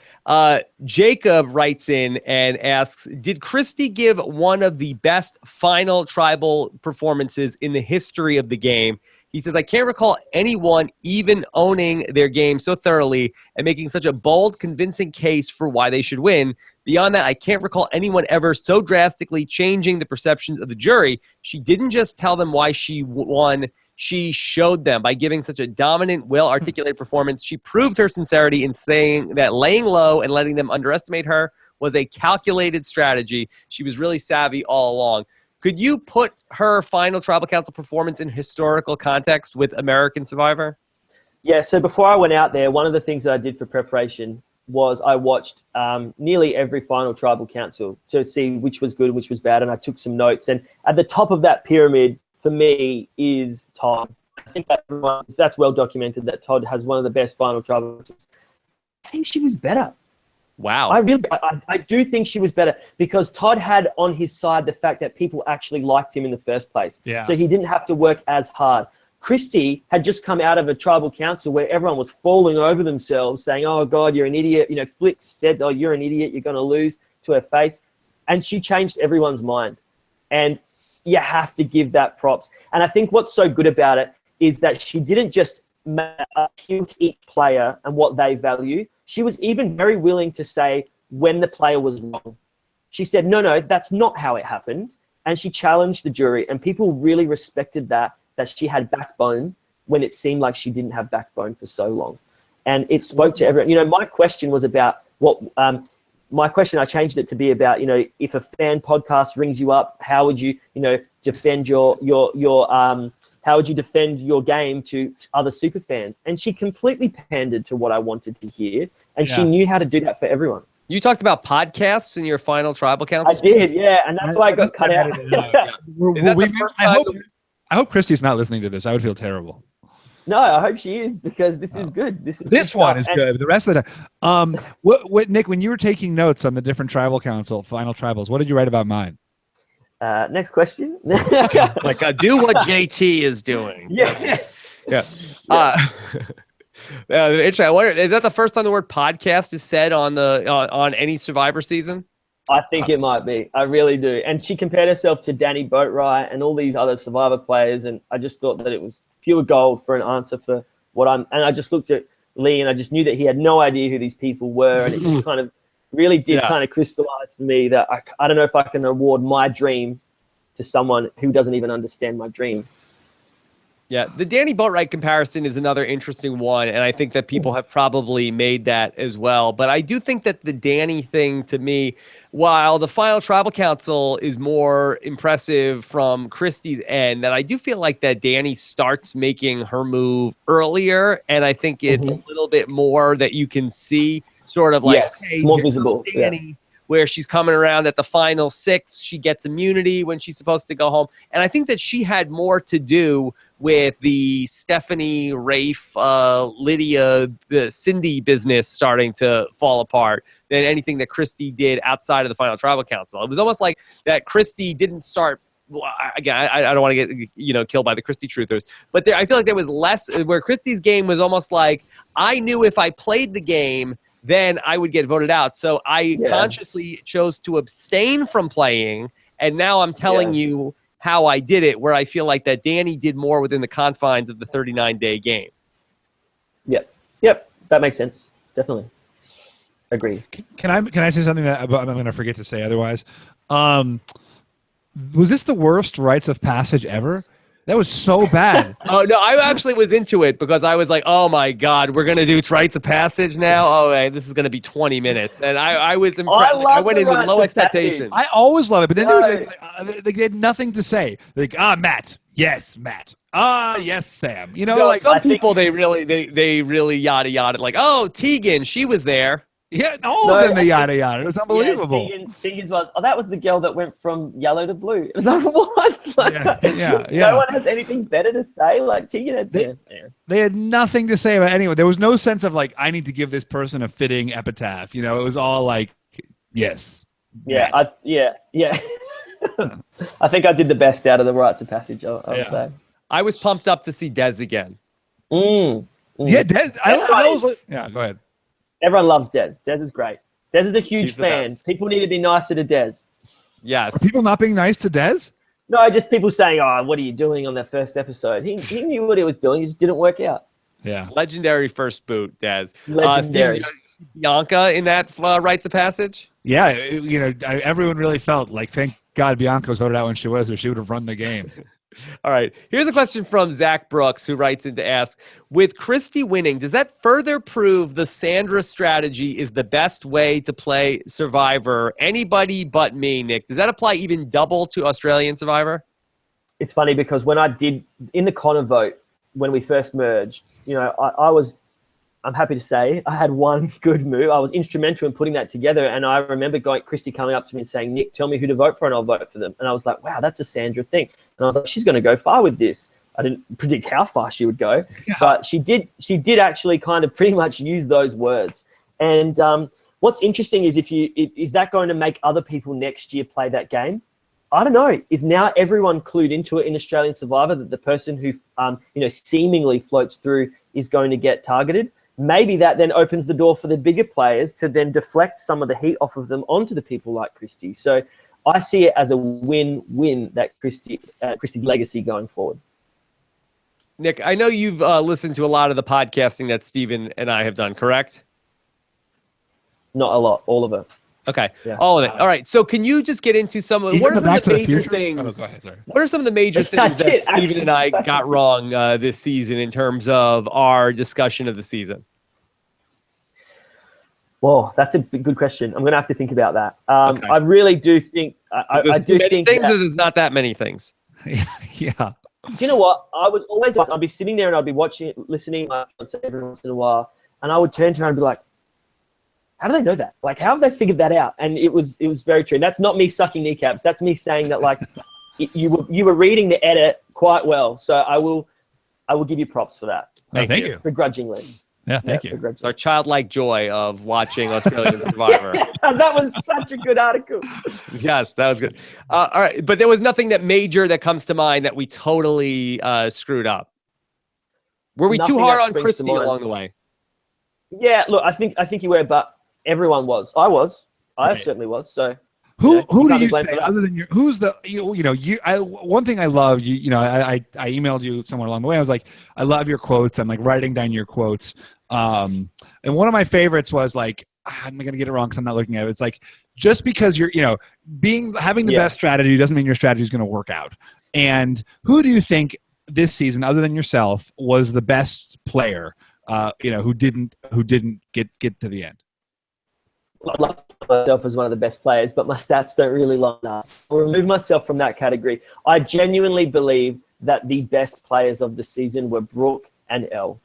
S1: Jacob writes in and asks, did Christie give one of the best final tribal performances in the history of the game? He says, I can't recall anyone even owning their game so thoroughly and making such a bold, convincing case for why they should win. Beyond that, I can't recall anyone ever so drastically changing the perceptions of the jury. She didn't just tell them why she won. She showed them by giving such a dominant, well-articulated performance. She proved her sincerity in saying that laying low and letting them underestimate her was a calculated strategy. She was really savvy all along. Could you put her final Tribal Council performance in historical context with American Survivor?
S3: Yeah, so before I went out there, one of the things that I did for preparation was I watched nearly every final Tribal Council to see which was good and which was bad, and I took some notes. And at the top of that pyramid, for me, is Todd. I think that's well documented that Todd has one of the best final Tribal. I think she was better.
S1: Wow.
S3: I do think she was better because Todd had on his side the fact that people actually liked him in the first place.
S2: Yeah.
S3: So he didn't have to work as hard. Christie had just come out of a tribal council where everyone was falling over themselves saying, oh, God, you're an idiot. You know, Flick said, oh, you're an idiot. You're going to lose, to her face. And she changed everyone's mind. And you have to give that props. And I think what's so good about it is that she didn't just appeal to each player and what they value. She was even very willing to say when the player was wrong. She said, no, that's not how it happened. And she challenged the jury. And people really respected that she had backbone when it seemed like she didn't have backbone for so long. And it spoke to everyone. You know, my question was about I changed it to be about, you know, if a fan podcast rings you up, how would you, defend how would you defend your game to other super fans? And she completely pandered to what I wanted to hear. And she knew how to do that for everyone.
S1: You talked about podcasts in your final Tribal Council?
S3: I did, yeah. And that's why I got cut out.
S2: I hope Christie's not listening to this. I would feel terrible.
S3: No, I hope she is because this is good.
S2: This one is good. The rest of the time. What Nick, when you were taking notes on the different Tribal Council, final tribals, what did you write about mine?
S3: Next question.
S1: Do what JT is doing.
S3: Yeah.
S1: Interesting. I wonder, is that the first time the word podcast is said on any Survivor season?
S3: I think it might be. I really do. And she compared herself to Danny Boatwright and all these other Survivor players, and I just thought that it was pure gold for an answer for what I'm. And I just looked at Lee, and I just knew that he had no idea who these people were, and it just kind of really did kind of crystallize for me that I don't know if I can award my dream to someone who doesn't even understand my dream.
S1: Yeah, the Danny Boatwright comparison is another interesting one, and I think that people have probably made that as well. But I do think that the Danny thing, to me, while the final tribal council is more impressive from Christie's end, that I do feel like that Danny starts making her move earlier, and I think it's a little bit more that you can see, sort of like, hey,
S3: it's more visible.
S1: Danny, where she's coming around at the final 6, she gets immunity when she's supposed to go home, and I think that she had more to do with the Stephanie, Rafe, Lydia, the Cindy business starting to fall apart than anything that Christie did outside of the final tribal council. It was almost like that Christie didn't start. Well, again, I don't want to get killed by the Christie truthers, but I feel like there was less where Christie's game was almost like, I knew if I played the game, then I would get voted out. So I consciously chose to abstain from playing, and now I'm telling you how I did it, where I feel like that Danny did more within the confines of the 39-day game.
S3: Yep, that makes sense. Definitely. Agree.
S2: Can I say something that I'm going to forget to say otherwise? Was this the worst rites of passage ever? That was so bad.
S1: Oh, no, I actually was into it because I was like, oh, my God, we're going to do rites of passage now? Oh, man, this is going to be 20 minutes. And I was impressed. I went in with low expectations.
S2: I always love it, but then they had nothing to say. They're like, Matt. Yes, Matt. Yes, Sam. You know, like
S1: some people, they really yada yada. Like, oh, Tegan, she was there.
S2: Yeah, all of them, they yada yada. It was unbelievable.
S3: Tegan's was, that was the girl that went from yellow to blue. It was like, what? Like,
S2: yeah.
S3: No one has anything better to say. Like, Tegan had
S2: they had nothing to say about anyone. There was no sense of like, I need to give this person a fitting epitaph. You know, it was all like, yes.
S3: Yeah, I think I did the best out of the rites of passage, I would say.
S1: I was pumped up to see Des again.
S2: Yeah, Des. I was like, yeah, go ahead.
S3: Everyone loves Des. Des is great. Des is a huge fan. People need to be nicer to Des.
S1: Yes.
S2: Are people not being nice to Des?
S3: No, just people saying, oh, what are you doing on that first episode? He knew what he was doing. It just didn't work out.
S2: Yeah.
S1: Legendary first boot, Des.
S3: Legendary.
S1: Bianca in that rites of passage?
S2: Yeah, everyone really felt like, thank God Bianca was voted out when she was, or she would have run the game.
S1: All right. Here's a question from Zach Brooks, who writes in to ask, with Christie winning, does that further prove the Sandra strategy is the best way to play Survivor? Anybody but me, Nick. Does that apply even double to Australian Survivor?
S3: It's funny because when I did, in the Connor vote, when we first merged, I'm happy to say I had one good move. I was instrumental in putting that together. And I remember Christie coming up to me and saying, Nick, tell me who to vote for and I'll vote for them. And I was like, wow, that's a Sandra thing. And I was like, she's going to go far with this. I didn't predict how far she would go, but she did actually kind of pretty much use those words. And what's interesting is is that going to make other people next year play that game? I don't know. Is now everyone clued into it in Australian Survivor that the person who seemingly floats through is going to get targeted? Maybe that then opens the door for the bigger players to then deflect some of the heat off of them onto the people like Christie. So I see it as a win-win, that Christie's legacy going forward.
S1: Nick, I know you've listened to a lot of the podcasting that Stephen and I have done, correct?
S3: Not a lot, all of it.
S1: Okay, all of it. All right, so can you just get into some of what are some of the major things? What are some of the major things that Stephen and I got wrong this season in terms of our discussion of the season?
S3: Well, that's a good question. I'm going to have to think about that. Okay. I really do think I do think
S1: there's not that many things.
S2: Yeah.
S3: Do you know what? I'd be sitting there and I'd be listening every once in a while, and I would turn to her and be like, how do they know that? Like, how have they figured that out? And it was very true. That's not me sucking kneecaps. That's me saying that, like, you were reading the edit quite well. So I will give you props for that.
S2: Thank you.
S3: Begrudgingly.
S2: Yeah, thank you.
S1: It's our childlike joy of watching Australian Survivor.
S3: That was such a good article.
S1: Yes, that was good. All right, but there was nothing that major that comes to mind that we totally screwed up. Were we too hard on Christie along the way?
S3: Yeah, look, I think you were, but everyone was. I certainly was. So
S2: who do you say other than your? Who's the one thing I love I emailed you somewhere along the way. I was like, I love your quotes. I'm like writing down your quotes. And one of my favorites was like, I'm going to get it wrong because I'm not looking at it. It's like, just because you're, having the best strategy doesn't mean your strategy is going to work out. And who do you think this season, other than yourself, was the best player, who didn't get to the end?
S3: I'd love to put myself as one of the best players, but my stats don't really line up. I'll remove myself from that category. I genuinely believe that the best players of the season were Brooke and Elle.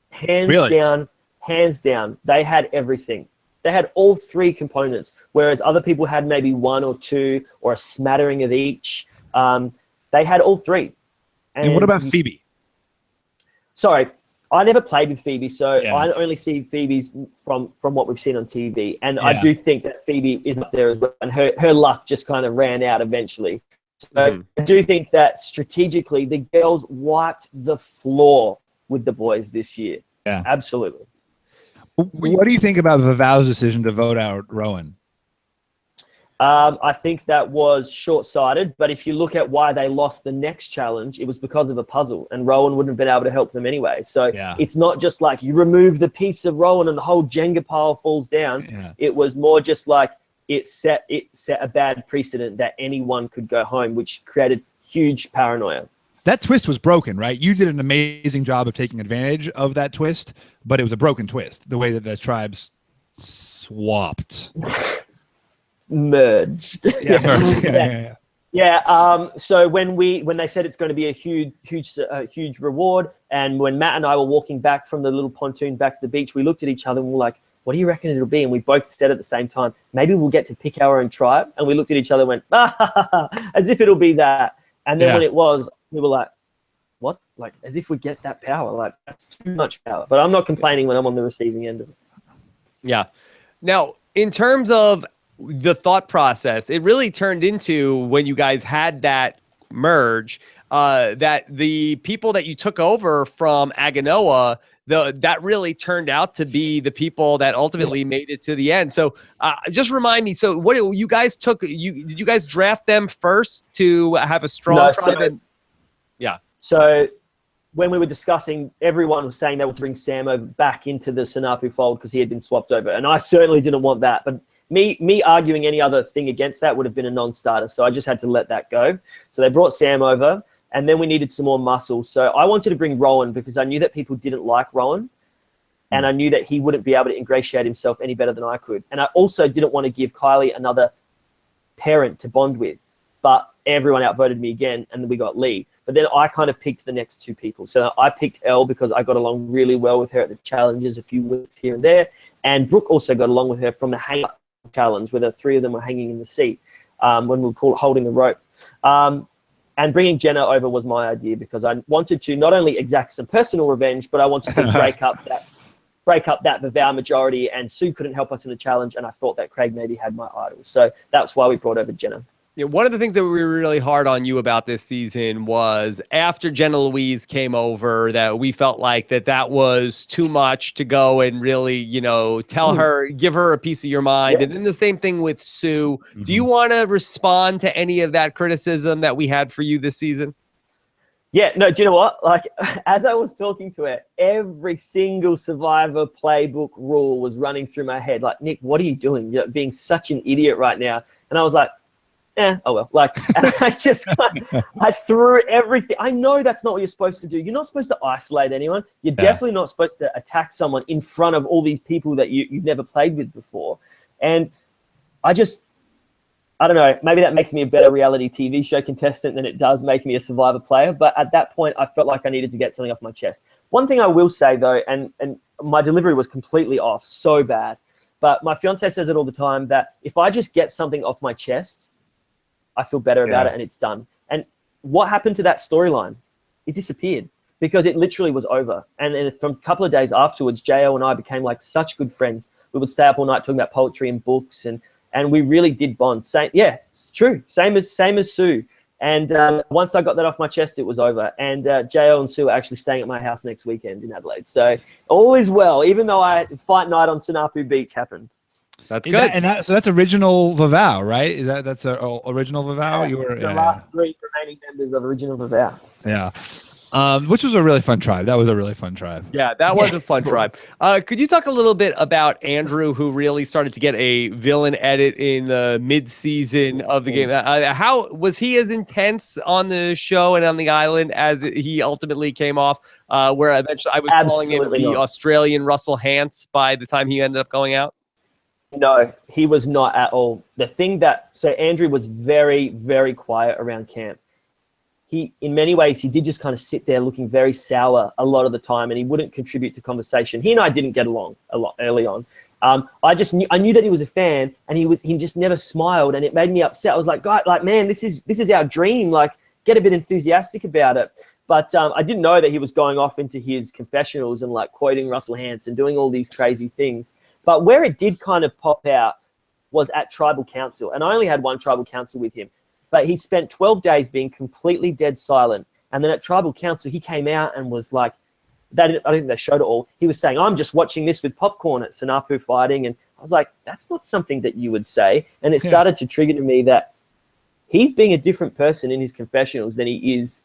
S3: Hands down. They had everything. They had all three components, whereas other people had maybe one or two or a smattering of each. They had all three.
S2: And what about Phoebe?
S3: Sorry, I never played with Phoebe, so I only see Phoebe's from what we've seen on TV. And I do think that Phoebe is up there as well, and her luck just kind of ran out eventually. So I do think that strategically the girls wiped the floor with the boys this year. Yeah, absolutely.
S2: What do you think about Vavau's decision to vote out Rowan?
S3: I think that was short-sighted, but if you look at why they lost the next challenge, it was because of a puzzle, and Rowan wouldn't have been able to help them anyway. So it's not just like you remove the piece of Rowan and the whole Jenga pile falls down. Yeah. It was more just like it set a bad precedent that anyone could go home, which created huge paranoia.
S2: That twist was broken, right? You did an amazing job of taking advantage of that twist, but it was a broken twist, the way that the tribes swapped.
S3: Merged. So when they said it's going to be a huge reward, and when Matt and I were walking back from the little pontoon back to the beach, we looked at each other and we were like, what do you reckon it'll be? And we both said at the same time, maybe we'll get to pick our own tribe. And we looked at each other and went, as if it'll be that. And then when it was, we were like, what? Like, as if we get that power. Like, that's too much power. But I'm not complaining when I'm on the receiving end of it.
S1: Yeah. Now, in terms of the thought process, it really turned into, when you guys had that merge, that the people that you took over from Aganoa, that really turned out to be the people that ultimately made it to the end. So just remind me, so what you guys took, did you guys draft them first to have a strong tribe?
S3: So when we were discussing, everyone was saying they would bring Samo back into the Sanapu fold because he had been swapped over. And I certainly didn't want that. But me arguing any other thing against that would have been a non-starter. So I just had to let that go. So they brought Sam over, and then we needed some more muscle. So I wanted to bring Rowan because I knew that people didn't like Rowan, and I knew that he wouldn't be able to ingratiate himself any better than I could. And I also didn't want to give Kylie another parent to bond with. But everyone outvoted me again, and then we got Lee. But then I kind of picked the next two people. So I picked Elle because I got along really well with her at the challenges a few weeks here and there. And Brooke also got along with her from the hang-up challenge, where the three of them were hanging in the seat when we were holding the rope. And bringing Jennah over was my idea because I wanted to not only exact some personal revenge, but I wanted to break up that Vavau majority, and Sue couldn't help us in the challenge, and I thought that Craig maybe had my idol. So that's why we brought over Jennah.
S1: Yeah, one of the things that we were really hard on you about this season was after Jennah-Louise came over, that we felt like that was too much to go and really, tell her, give her a piece of your mind. Yeah. And then the same thing with Sue. Mm-hmm. Do you want to respond to any of that criticism that we had for you this season?
S3: Yeah, no, do you know what? Like, as I was talking to her, every single Survivor playbook rule was running through my head. Like, Nick, what are you doing? You're being such an idiot right now. And I was like, oh well. Like, I threw everything. I know that's not what you're supposed to do. You're not supposed to isolate anyone. You're definitely not supposed to attack someone in front of all these people that you've never played with before. And I don't know, maybe that makes me a better reality TV show contestant than it does make me a Survivor player. But at that point, I felt like I needed to get something off my chest. One thing I will say, though, and my delivery was completely off, so bad. But my fiance says it all the time, that if I just get something off my chest, I feel better about it and it's done. And what happened to that storyline? It disappeared because it literally was over. And from a couple of days afterwards, Jo and I became like such good friends. We would stay up all night talking about poetry and books, and we really did bond. It's true. Same as Sue. And once I got that off my chest, it was over. And Jo and Sue are actually staying at my house next weekend in Adelaide. So all is well, even though fight night on Sanapu Beach happened.
S1: That's good.
S2: So that's original Vavau, right? That's original Vavau?
S3: The last three remaining members of original Vavau.
S2: Yeah. Which was a really fun tribe. That was a really fun tribe.
S1: Yeah, that was a fun tribe. Could you talk a little bit about Andrew, who really started to get a villain edit in the mid-season of the game? How was he as intense on the show and on the island as he ultimately came off? Where eventually I was calling him the Australian Russell Hantz by the time he ended up going out?
S3: No, he was not at all. So Andrew was very, very quiet around camp. In many ways, he did just kind of sit there looking very sour a lot of the time, and he wouldn't contribute to conversation. He and I didn't get along a lot early on. I knew that he was a fan, and he just never smiled, and it made me upset. I was like, God, like, man, this is our dream. Like, get a bit enthusiastic about it. But I didn't know that he was going off into his confessionals and like quoting Russell Hantz and doing all these crazy things. But where it did kind of pop out was at Tribal Council, and I only had one Tribal Council with him. But he spent 12 days being completely dead silent. And then at Tribal Council, he came out and was like, I don't think they showed it all. He was saying, I'm just watching this with popcorn at Sanapu fighting. And I was like, that's not something that you would say. And it started to trigger to me that he's being a different person in his confessionals than he is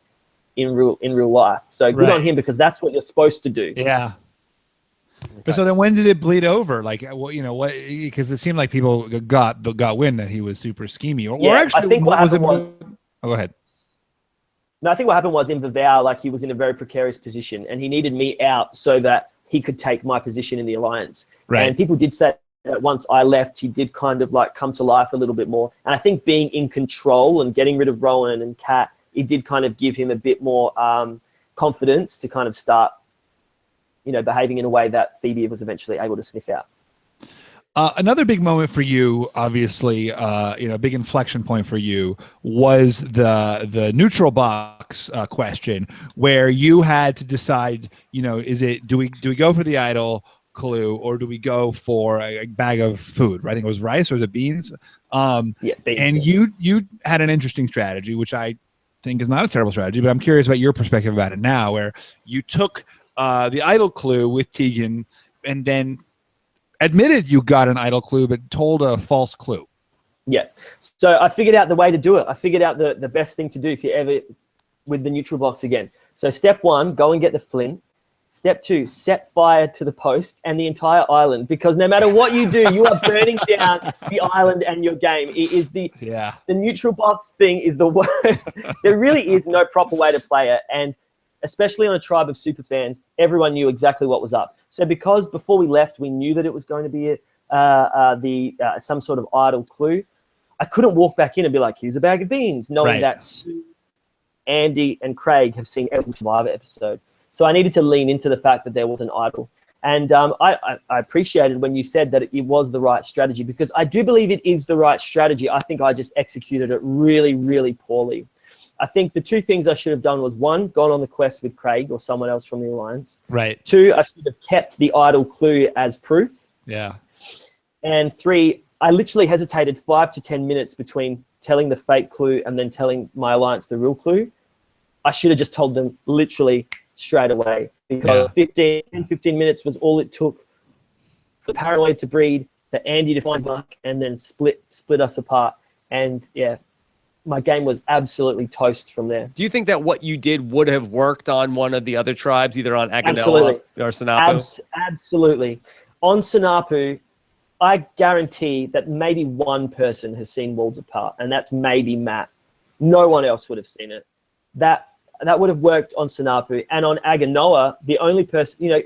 S3: in real life. So good on him, because that's what you're supposed to do.
S2: Yeah. Okay. So then when did it bleed over? Like, what, because it seemed like people got wind that he was super schemy. Or actually,
S3: I think what happened was...
S2: Oh, go ahead.
S3: No, I think what happened was in Vavau, like, he was in a very precarious position, and he needed me out so that he could take my position in the alliance. Right. And people did say that once I left, he did kind of like come to life a little bit more. And I think being in control and getting rid of Rowan and Kat, it did kind of give him a bit more confidence to kind of start behaving in a way that Phoebe was eventually able to sniff out.
S2: Another big moment for you, obviously, big inflection point for you was the neutral box question, where you had to decide, do we go for the idol clue, or do we go for a bag of food? Right? I think it was rice, or was it beans? Beans. And you had an interesting strategy, which I think is not a terrible strategy, but I'm curious about your perspective about it now, where you took the idol clue with Tegan, and then admitted you got an idol clue, but told a false clue.
S3: Yeah. So I figured out the way to do it. I figured out the best thing to do if you're ever with the neutral box again. So step 1, go and get the flint. Step 2, set fire to the post and the entire island, because no matter what you do, you are burning down the island and your game. It is the neutral box thing is the worst. There really is no proper way to play it. And especially on a tribe of super fans, everyone knew exactly what was up. So because before we left, we knew that it was going to be some sort of idol clue, I couldn't walk back in and be like, here's a bag of beans, knowing that Sue, Andy, and Craig have seen every Survivor episode. So I needed to lean into the fact that there was an idol. And I appreciated when you said that it was the right strategy, because I do believe it is the right strategy. I think I just executed it really, really poorly. I think the 2 things I should have done was, 1, gone on the quest with Craig or someone else from the Alliance. Right. 2, I should have kept the idol clue as proof. Yeah. And 3, I literally hesitated 5 to 10 minutes between telling the fake clue and then telling my Alliance the real clue. I should have just told them literally straight away, because 15 minutes was all it took for the paranoid to breed, for Andy to find Mark, and then split us apart. And my game was absolutely toast from there.
S1: Do you think that what you did would have worked on one of the other tribes, either on Aganoa or Sanapu?
S3: Absolutely. On Sanapu, I guarantee that maybe one person has seen Worlds Apart, and that's maybe Matt. No one else would have seen it. That would have worked on Sanapu. And on Aganoa, the only person,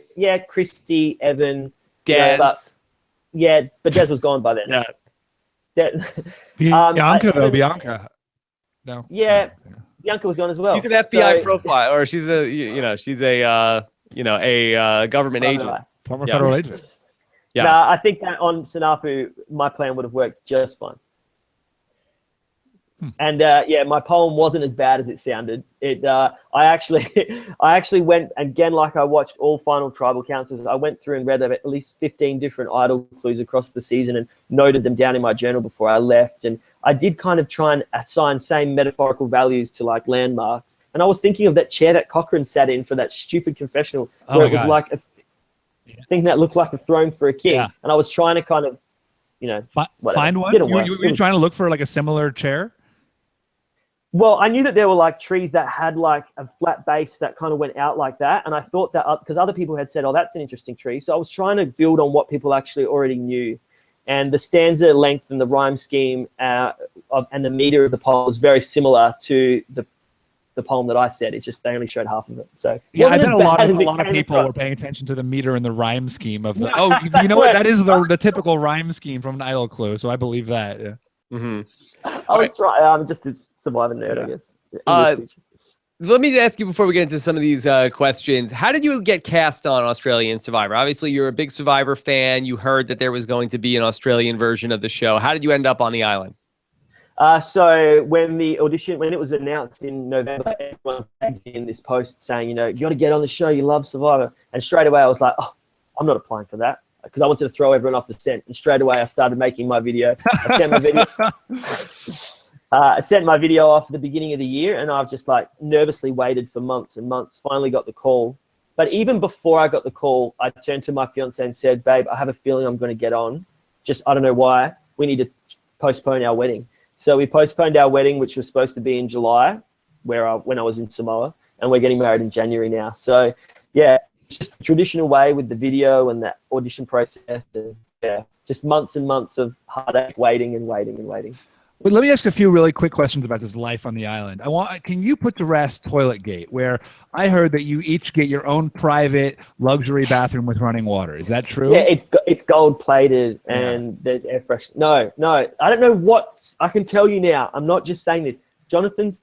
S3: Christie, Evan,
S1: Des.
S3: But Des was gone by then.
S2: Bianca. No.
S3: Yeah, Bianca was gone as well.
S1: She's an FBI profile, or she's a government agent,
S2: former federal agent.
S3: Yeah, no, I think that on Sanapu, my plan would have worked just fine. And my poem wasn't as bad as it sounded. I actually went again, like I watched all final tribal councils. I went through and read at least 15 different idol clues across the season and noted them down in my journal before I left. And I did kind of try and assign same metaphorical values to like landmarks. And I was thinking of that chair that Cochrane sat in for that stupid confessional, where it was like a thing that looked like a throne for a king. Yeah. And I was trying to kind of,
S2: find one. You were trying to look for like a similar chair.
S3: Well, I knew that there were like trees that had like a flat base that kind of went out like that. And I thought that because other people had said, oh, that's an interesting tree. So I was trying to build on what people actually already knew. And the stanza length and the rhyme scheme and the meter of the poem was very similar to the poem that I said. It's just they only showed half of it. So
S2: yeah, I bet a lot of people were paying attention to the meter and the rhyme scheme of the. Oh, you know what? That is the typical rhyme scheme from an Idol Clue. So I believe that. Yeah.
S3: Mm-hmm. I was trying. Just to survive a nerd, I guess.
S1: Let me ask you before we get into some of these questions. How did you get cast on Australian Survivor? Obviously, you're a big Survivor fan. You heard that there was going to be an Australian version of the show. How did you end up on the island?
S3: So when the audition, when it was announced in November, everyone tagged me in this post saying, you got to get on the show. You love Survivor. And straight away I was like, oh, I'm not applying for that because I wanted to throw everyone off the scent. And straight away I started making my video. I sent my video off at the beginning of the year, and I've just like nervously waited for months and months. Finally got the call. But even before I got the call, I turned to my fiance and said, babe, I have a feeling I'm going to get on. Just, I don't know why. We need to postpone our wedding. So we postponed our wedding, which was supposed to be in July, when I was in Samoa, and we're getting married in January now. So yeah, it's just the traditional way with the video and that audition process. And yeah, just months and months of heartache, waiting and waiting and waiting.
S2: Well, let me ask a few really quick questions about this life on the island. Can you put to rest Toilet Gate, where I heard that you each get your own private luxury bathroom with running water? Is that true?
S3: Yeah, it's gold plated and there's air fresh. No, I don't know what I can tell you now. I'm not just saying this. Jonathan's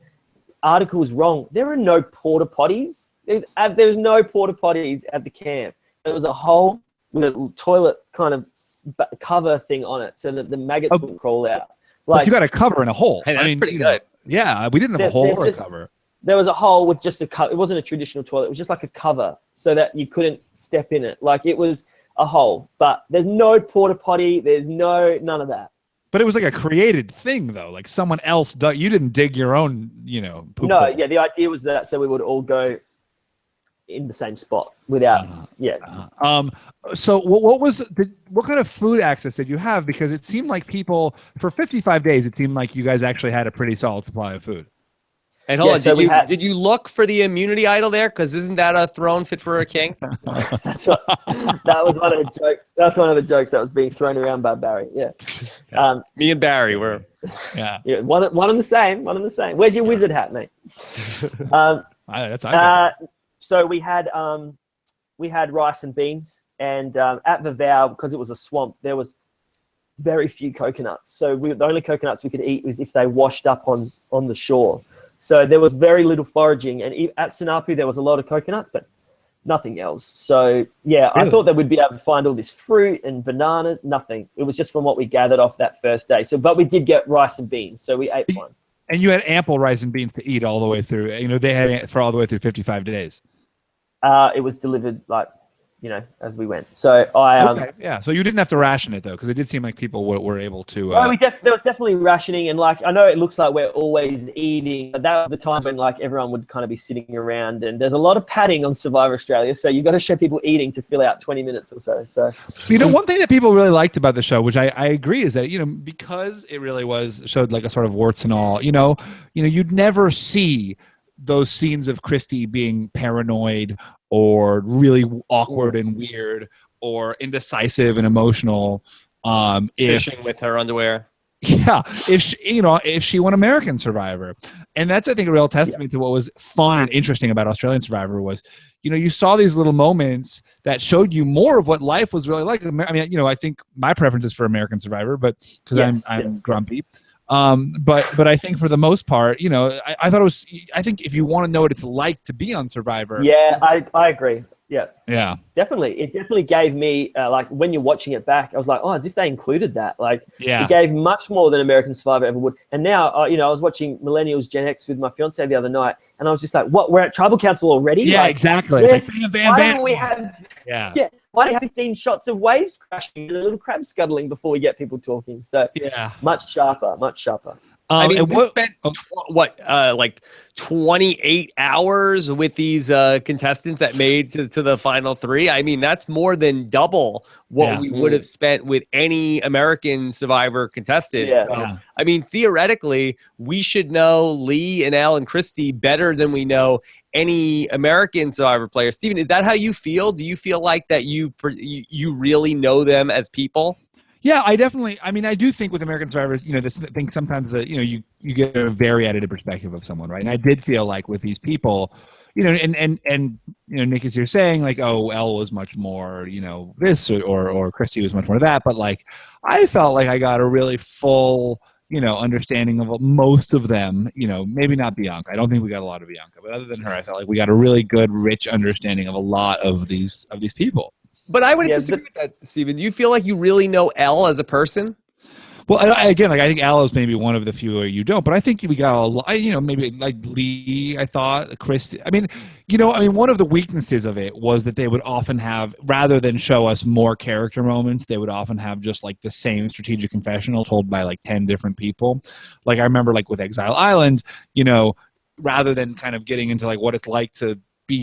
S3: article is wrong. There are no porta potties. There's no porta potties at the camp. There was a hole with a toilet kind of cover thing on it so that the maggots wouldn't crawl out.
S2: Like, but you got a cover in a hole.
S1: Hey, that's pretty good.
S2: Yeah, we didn't have a hole or a cover.
S3: There was a hole with just a cover. It wasn't a traditional toilet. It was just like a cover so that you couldn't step in it. Like it was a hole. But there's no porta potty. There's none of that.
S2: But it was like a created thing, though. Like someone else you didn't dig your own, poop hole.
S3: Yeah, the idea was that so we would all go in the same spot without
S2: so what kind of food access did you have? Because it seemed like people for 55 days it seemed like you guys actually had a pretty solid supply of food.
S1: And hold on, did you look for the immunity idol there? Because isn't that a throne fit for a king?
S3: That was one of the jokes. That's one of the jokes that was being thrown around by Barry. Yeah.
S1: Me and Barry were
S3: one and the same. Where's your wizard hat, mate? So we had rice and beans, and at Vavau, because it was a swamp, there was very few coconuts. So the only coconuts we could eat was if they washed up on the shore. So there was very little foraging, and at Sinapu there was a lot of coconuts, but nothing else. So yeah, really? I thought that we'd be able to find all this fruit and bananas. Nothing. It was just from what we gathered off that first day. So, but we did get rice and beans, so we ate one.
S2: And you had ample rice and beans to eat all the way through. They had it for all the way through 55 days.
S3: It was delivered as we went. So
S2: So you didn't have to ration it though, because it did seem like people were able to.
S3: There was definitely rationing, and I know it looks like we're always eating, but that was the time when everyone would kind of be sitting around, and there's a lot of padding on Survivor Australia, so you've got to show people eating to fill out 20 minutes or so. So
S2: one thing that people really liked about the show, which I agree, is that because it really showed like a sort of warts and all. You'd never see those scenes of Christie being paranoid or really awkward and weird or indecisive and emotional.
S1: Fishing with her underwear.
S2: Yeah, if she won American Survivor. And that's, I think, a real testament to what was fun and interesting about Australian Survivor was, you saw these little moments that showed you more of what life was really like. I mean, I think my preference is for American Survivor, but because I'm grumpy. But I think for the most part, I thought it was. I think if you want to know what it's like to be on Survivor,
S3: I agree.
S2: Yeah,
S3: definitely. It definitely gave me when you're watching it back, I was like, oh, as if they included that. It gave much more than American Survivor ever would. And now, I was watching Millennials Gen X with my fiance the other night, and I was just like, what? We're at Tribal Council already?
S2: Yeah, exactly.
S3: Why don't we have? Why do you have 15 shots of waves crashing and a little crab scuttling before we get people talking? So much sharper.
S1: I mean,
S2: and
S1: we spent like 28 hours with these contestants that made to the final three. I mean, that's more than double what we would have spent with any American Survivor contestant.
S3: Yeah.
S1: So, I mean, theoretically, we should know Lee and Al and Christie better than we know any American Survivor player. Stephen, is that how you feel? Do you feel like that you really know them as people?
S2: Yeah, I do think with American Survivor, this thing sometimes that, you get a very edited perspective of someone, right? And I did feel like with these people, and Nick, as you're saying, like, oh, Elle was much more, this, or Christie was much more that, but like, I felt like I got a really full, understanding of most of them, maybe not Bianca. I don't think we got a lot of Bianca, but other than her, I felt like we got a really good, rich understanding of a lot of these people.
S1: But I would disagree with that, Stephen. Do you feel like you really know Elle as a person?
S2: Well, again, like I think Al is maybe one of the few where you don't, but I think we got a lot, maybe like Lee, I thought, Christie. I mean, one of the weaknesses of it was that they would often have, rather than show us more character moments, they would often have just like the same strategic confessional told by like 10 different people. Like I remember like with Exile Island, rather than kind of getting into like what it's like to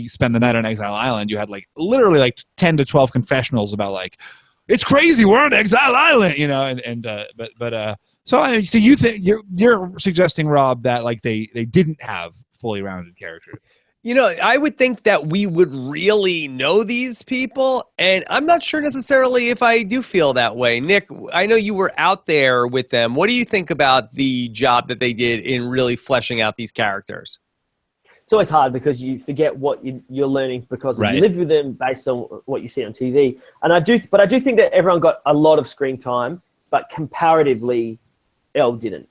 S2: spend the night on Exile Island, you had like literally like 10 to 12 confessionals about like, it's crazy, we're on Exile Island, so you think you're suggesting, Rob, that like they didn't have fully rounded characters.
S1: I would think that we would really know these people, and I'm not sure necessarily if I do feel that way. Nick, I know you were out there with them. What do you think about the job that they did in really fleshing out these characters?
S3: It's always hard because you forget what you're learning because you lived with them based on what you see on TV. And I do think that everyone got a lot of screen time, but comparatively, Elle didn't.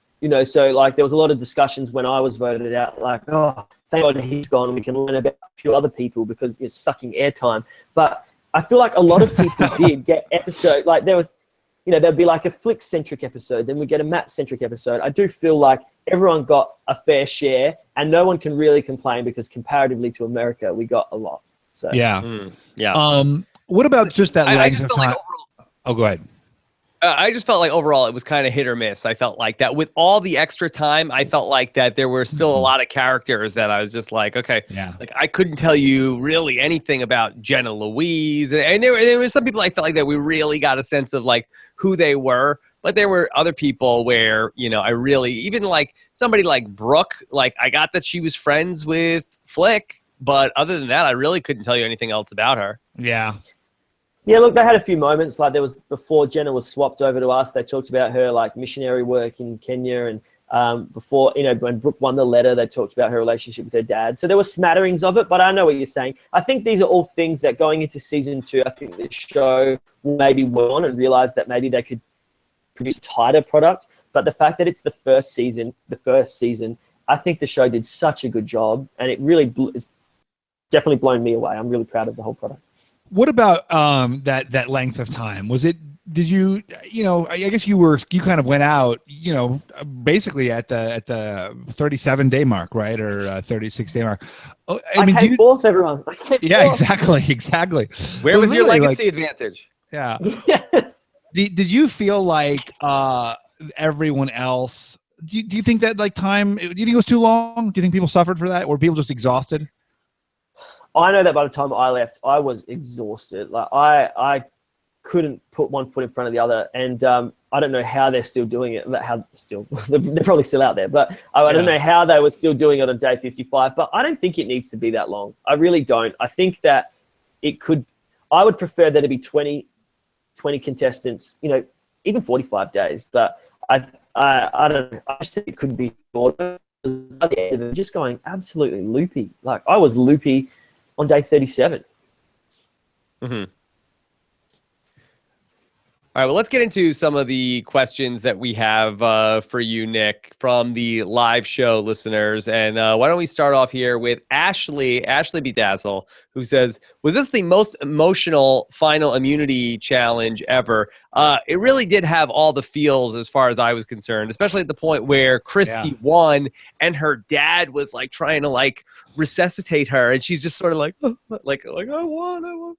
S3: So like there was a lot of discussions when I was voted out, like, oh, thank God he's gone. We can learn about a few other people because it's sucking airtime. But I feel like a lot of people did get episode, like there was, there'd be like a Flick-centric episode, then we get a Matt-centric episode. I do feel like everyone got a fair share, and no one can really complain because comparatively to America, we got a lot. So
S2: what about just that length of time? Go ahead.
S1: I just felt like overall it was kind of hit or miss. I felt like that with all the extra time, I felt like that there were still a lot of characters that I was just like, okay, like I couldn't tell you really anything about Jennah-Louise. And there were some people I felt like that we really got a sense of like who they were. But there were other people where, I really, even like somebody like Brooke, like I got that she was friends with Flick, but other than that, I really couldn't tell you anything else about her.
S2: Yeah.
S3: Yeah, look, they had a few moments. Like there was, before Jennah was swapped over to us, they talked about her like missionary work in Kenya. And before, when Brooke won the letter, they talked about her relationship with her dad. So there were smatterings of it, but I know what you're saying. I think these are all things that going into season 2, I think the show will maybe work on and realize that maybe they could produce a tighter product. But the fact that it's the first season, I think the show did such a good job, and it really it's definitely blown me away. I'm really proud of the whole product.
S2: What about that length of time? Was it? Did you? I guess you kind of went out. Basically at the 37-day mark, right, or 36-day mark.
S3: I came fourth, everyone. I came fourth.
S2: Exactly.
S1: Where was your legacy advantage?
S2: Yeah. Did you feel like everyone else? Do you think that like time? Do you think it was too long? Do you think people suffered for that? Were people just exhausted?
S3: I know that by the time I left, I was exhausted. Like I couldn't put one foot in front of the other, and I don't know how they're still doing it. They're probably still out there, but I don't know how they were still doing it on day 55. But I don't think it needs to be that long. I really don't. I think that it could. I would prefer there to be 20 contestants. Even 45 days. But I don't know. I just think it could be shorter. By the end of it, just going absolutely loopy. Like I was loopy on day 37.
S1: Mm-hmm. All right, well, let's get into some of the questions that we have for you, Nick, from the live show listeners. And why don't we start off here with Ashley Bedazzle, who says, was this the most emotional final immunity challenge ever? It really did have all the feels as far as I was concerned, especially at the point where Christie won and her dad was like trying to like resuscitate her, and she's just sort of like, like I won.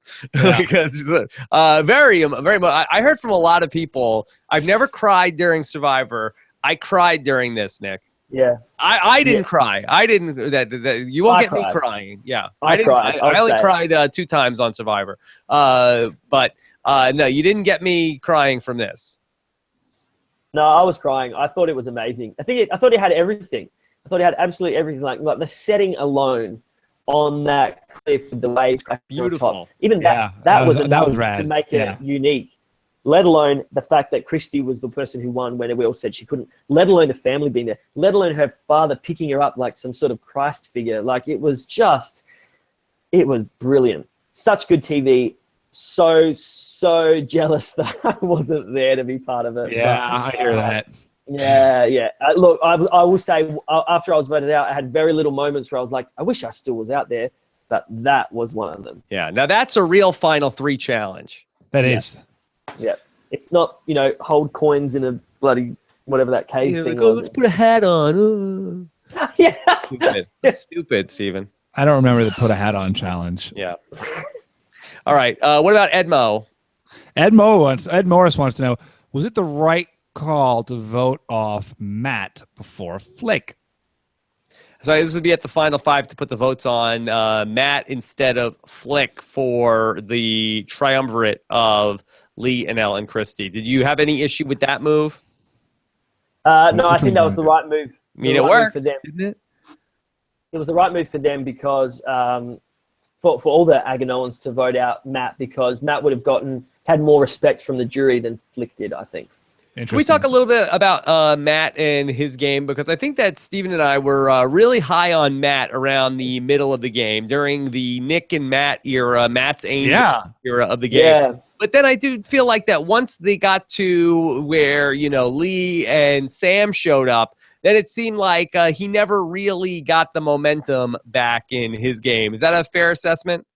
S1: Very much. I heard from a lot of people. I've never cried during Survivor. I cried during this, Nick.
S3: Yeah.
S1: I didn't cry. I didn't. You won't get me crying. Yeah, I didn't.
S3: cried.
S1: I only cried 2 times on Survivor. But no, you didn't get me crying from this.
S3: No, I was crying. I thought it was amazing. I thought it had everything. I thought it had absolutely everything. Like the setting alone on that cliff with the waves.
S1: Beautiful.
S3: Even that was rad. To make it unique. Let alone the fact that Christie was the person who won when we all said she couldn't, let alone the family being there, let alone her father picking her up like some sort of Christ figure. Like it was brilliant. Such good TV. So jealous that I wasn't there to be part of it.
S2: Yeah, I hear that.
S3: Yeah. Look, I will say after I was voted out, I had very little moments where I was like, I wish I still was out there, but that was one of them.
S1: Yeah, now that's a real Final 3 challenge.
S2: That is.
S3: Yeah, it's not, hold coins in a bloody whatever that cave thing.
S1: Like, let's put a hat on.
S3: Yeah.
S1: Stupid, Stephen.
S2: I don't remember the put a hat on challenge.
S1: Yeah. All right. What about Edmo?
S2: Ed Morris wants to know, was it the right call to vote off Matt before Flick?
S1: So this would be at the final 5 to put the votes on Matt instead of Flick for the triumvirate of Lee and Elle and Christie. Did you have any issue with that move?
S3: No, I think that was the right move.
S1: I mean, it worked
S3: for them,
S1: didn't it?
S3: It was the right move for them because for all the Aganoans to vote out Matt, because Matt would have had more respect from the jury than Flick did, I think.
S1: Can we talk a little bit about Matt and his game? Because I think that Stephen and I were really high on Matt around the middle of the game during the Nick and Matt era, Matt's Angel era of the game.
S3: Yeah.
S1: But then I do feel like that once they got to where, Lee and Sam showed up, then it seemed like he never really got the momentum back in his game. Is that a fair assessment?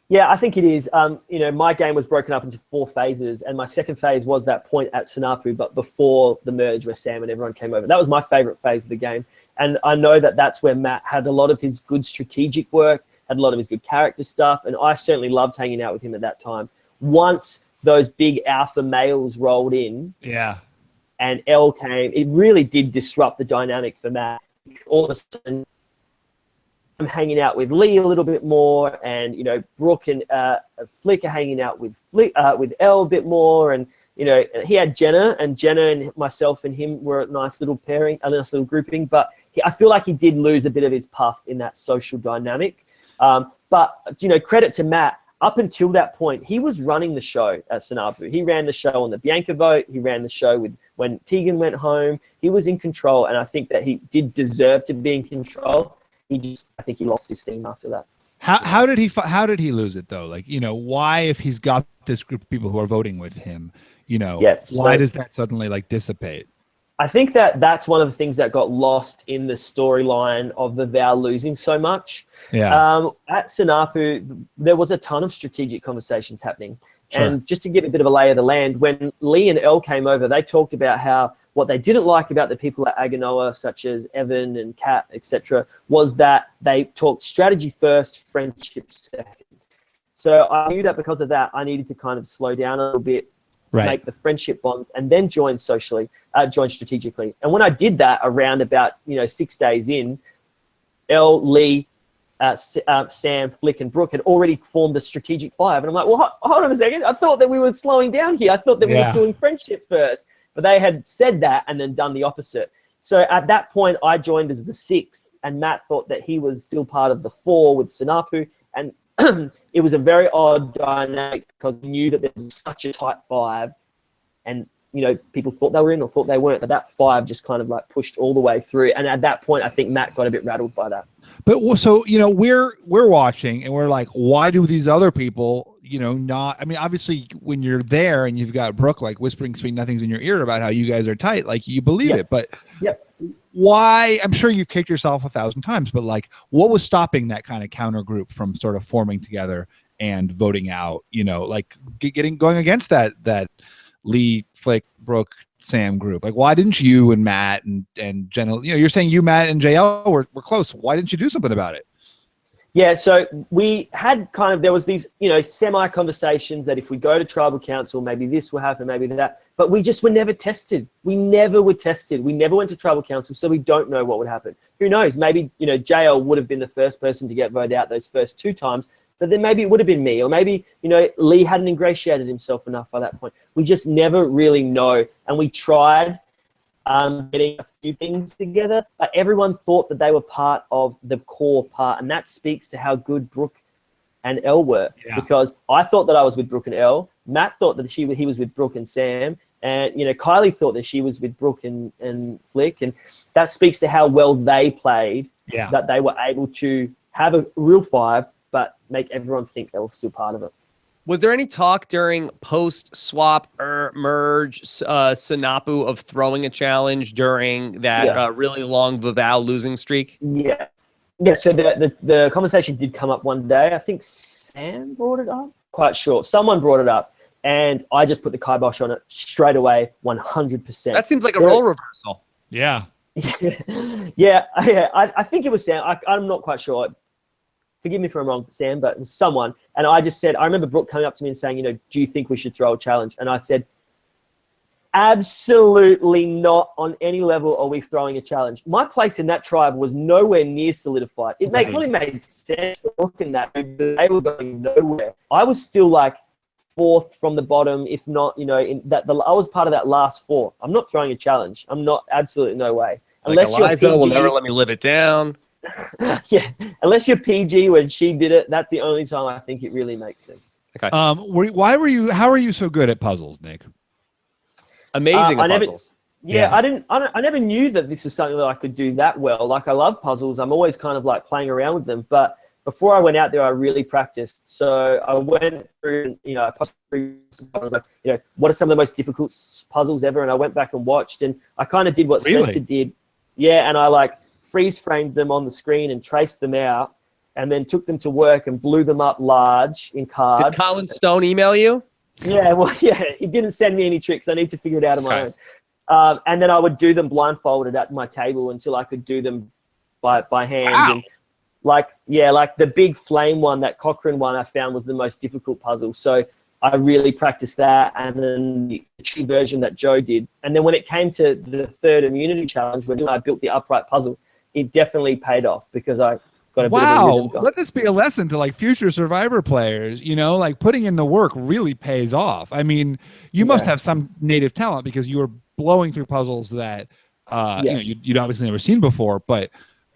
S3: Yeah, I think it is. My game was broken up into 4 phases, and my second phase was that point at Sanapu, but before the merge where Sam and everyone came over. That was my favorite phase of the game. And I know that that's where Matt had a lot of his good strategic work, had a lot of his good character stuff, and I certainly loved hanging out with him at that time. Once those big alpha males rolled in, and Elle came, it really did disrupt the dynamic for Matt. All of a sudden, I'm hanging out with Lee a little bit more, and Brooke and Flick are hanging out with Elle a bit more, and he had Jennah and myself and him were a nice little pairing, a nice little grouping. But I feel like he did lose a bit of his puff in that social dynamic. But credit to Matt. Up until that point, he was running the show at Sanapu. He ran the show on the Bianca vote. He ran the show when Tegan went home. He was in control, and I think that he did deserve to be in control. I think he lost his steam after that.
S2: How did he lose it though? Like, why, if he's got this group of people who are voting with him, why does that suddenly dissipate?
S3: I think that's one of the things that got lost in the storyline of the vow losing so much.
S2: Yeah.
S3: At Sanapu, there was a ton of strategic conversations happening.
S2: Sure.
S3: And just to give a bit of a lay of the land, when Lee and Elle came over, they talked about how what they didn't like about the people at Aganoa, such as Evan and Kat, etc., was that they talked strategy first, friendship second. So I knew that because of that, I needed to kind of slow down a little bit, make the friendship bonds, and then join strategically. And when I did that around about 6 days in, Elle, Lee, Sam, Flick, and Brooke had already formed the strategic 5. And I'm like, well, hold on a second. I thought that we were slowing down here. I thought that we were doing friendship first. But they had said that and then done the opposite. So at that point, I joined as the 6th, and Matt thought that he was still part of the 4 with Sanapu. And it was a very odd dynamic because we knew that there was such a tight 5, and people thought they were in or thought they weren't. But that 5 just kind of pushed all the way through. And at that point, I think Matt got a bit rattled by that.
S2: But so we're watching and we're like, why do these other people not? I mean, obviously when you're there and you've got Brooke whispering sweet nothings in your ear about how you guys are tight, you believe it. But why? I'm sure you've kicked yourself 1,000 times, but what was stopping that kind of counter group from sort of forming together and voting out? Going against that Lee, Flick, Brooke, Sam group. Why didn't you and Matt and Jennah, you're saying you, Matt, and JL were close. Why didn't you do something about it?
S3: Yeah, so we had kind of, there was these, semi-conversations that if we go to tribal council, maybe this will happen, maybe that. But we just were never tested. We never were tested. We never went to tribal council, so we don't know what would happen. Who knows? Maybe, JL would have been the first person to get voted out those first 2 times, but then maybe it would have been me, or maybe, Lee hadn't ingratiated himself enough by that point. We just never really know. And we tried getting a few things together, but everyone thought that they were part of the core part, and that speaks to how good Brooke and Elle were. Yeah. Because I thought that I was with Brooke and Elle. Matt thought that he was with Brooke and Sam, and Kylie thought that she was with Brooke and Flick, and that speaks to how well they played. Yeah. That they were able to have a real 5, but make everyone think they were still part of it.
S1: Was there any talk during post-swap merge Sinapu of throwing a challenge during that really long Vavau losing streak?
S3: Yeah. Yeah, so the conversation did come up one day. I think Sam brought it up. Quite sure. Someone brought it up, and I just put the kibosh on it straight away, 100%.
S1: That seems like a role reversal.
S2: Yeah.
S3: Yeah. I think it was Sam. I'm not quite sure. Forgive me if I'm wrong, Sam, but it was someone. And I just said, I remember Brooke coming up to me and saying, do you think we should throw a challenge? And I said, absolutely not. On any level are we throwing a challenge. My place in that tribe was nowhere near solidified. It probably made sense for Brooke in that, but they were going nowhere. I was still like 4th from the bottom, if not, I was part of that last 4. I'm not throwing a challenge. I'm not, absolutely no way.
S1: Unless like Eliza will never let me live it down.
S3: Yeah, unless you're PG when she did it, that's the only time I think it really makes sense.
S1: Okay.
S2: How are you so good at puzzles, Nick?
S1: Amazing at puzzles.
S3: I never knew that this was something that I could do that well. Like, I love puzzles. I'm always kind of like playing around with them. But before I went out there, I really practiced. So I went through, I was like, what are some of the most difficult puzzles ever? And I went back and watched, and I kind of did what Spencer did. Yeah, and I like freeze framed them on the screen and traced them out, and then took them to work and blew them up large in card.
S1: Did Colin Stone email you?
S3: Yeah, well, yeah, he didn't send me any tricks. I need to figure it out on my own. And then I would do them blindfolded at my table until I could do them by hand.
S2: Wow.
S3: And like the big flame one, that Cochrane one, I found was the most difficult puzzle. So I really practiced that, and then the tree version that Joe did. And then when it came to the 3rd immunity challenge, when I built the upright puzzle, it definitely paid off because I got a bit of a rhythm going.
S2: Let this be a lesson to like future Survivor players. Like putting in the work really pays off. I mean, you must have some native talent because you were blowing through puzzles that you'd obviously never seen before. But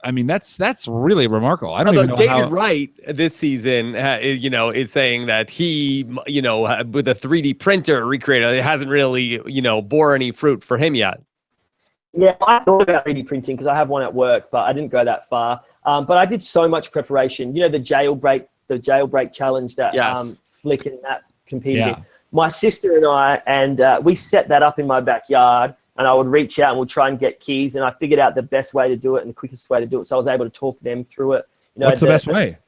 S2: I mean, that's really remarkable. I don't even know
S1: David Wright this season, is saying that he, with a 3D printer recreated, it hasn't really, bore any fruit for him yet.
S3: Yeah, I thought about 3D printing because I have one at work, but I didn't go that far. But I did so much preparation. The jailbreak challenge that Flick and Nat competed in. My sister and I, we set that up in my backyard, and I would reach out and we'd try and get keys, and I figured out the best way to do it and the quickest way to do it. So I was able to talk them through it.
S2: What's the best way?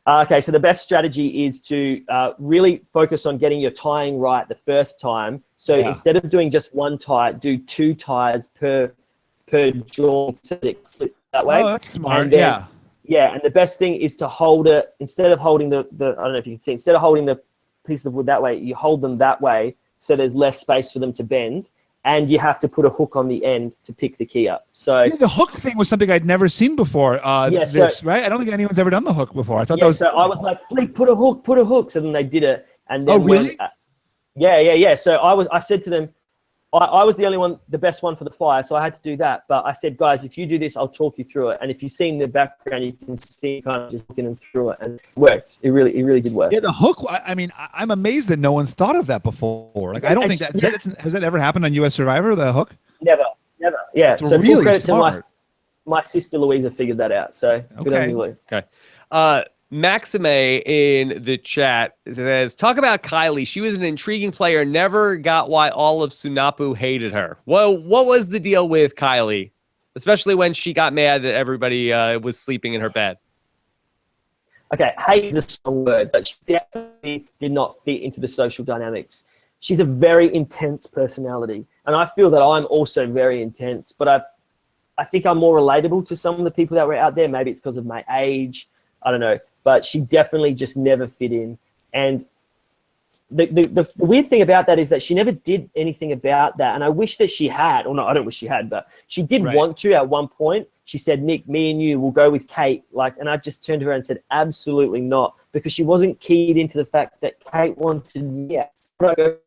S3: Okay, so the best strategy is to really focus on getting your tying right the first time. So instead of doing just one tie, do 2 ties per joint so that it slips that way.
S2: Oh, that's smart.
S3: And then, and the best thing is to hold it, instead of holding the I don't know if you can see, instead of holding the piece of wood that way, you hold them that way so there's less space for them to bend. And you have to put a hook on the end to pick the key up. So
S2: the hook thing was something I'd never seen before. Right? I don't think anyone's ever done the hook before. I thought that was.
S3: So I was like, Fleek, put a hook. So then they did it, and then
S2: really?
S3: So I said to them, I was the only one, the best one for the fire, so I had to do that. But I said, guys, if you do this, I'll talk you through it. And if you see in the background, you can see kind of just looking them through it, and it worked. It really did work.
S2: Yeah, the hook. I mean, I'm amazed that no one's thought of that before. Like, I don't think that has that ever happened on U.S. Survivor. The hook.
S3: Never. Yeah.
S2: It's
S3: so
S2: really
S3: full credit
S2: smart.
S3: to my sister Louisa figured that out. So good on you, Lou.
S1: Okay. Maxime in the chat says, talk about Kylie. She was an intriguing player. Never got why all of Sunapu hated her. Well, what was the deal with Kylie? Especially when she got mad that everybody was sleeping in her bed.
S3: Okay, hate is a strong word, but she definitely did not fit into the social dynamics. She's a very intense personality. And I feel that I'm also very intense, but I think I'm more relatable to some of the people that were out there. Maybe it's because of my age. I don't know. But she definitely just never fit in. And the weird thing about that is that she never did anything about that. And I wish that she had, or no, I don't wish she had, but she did want to at one point. She said, Nick, me and you will go with Kate. And I just turned to her and said, absolutely not, because she wasn't keyed into the fact that Kate wanted yes. But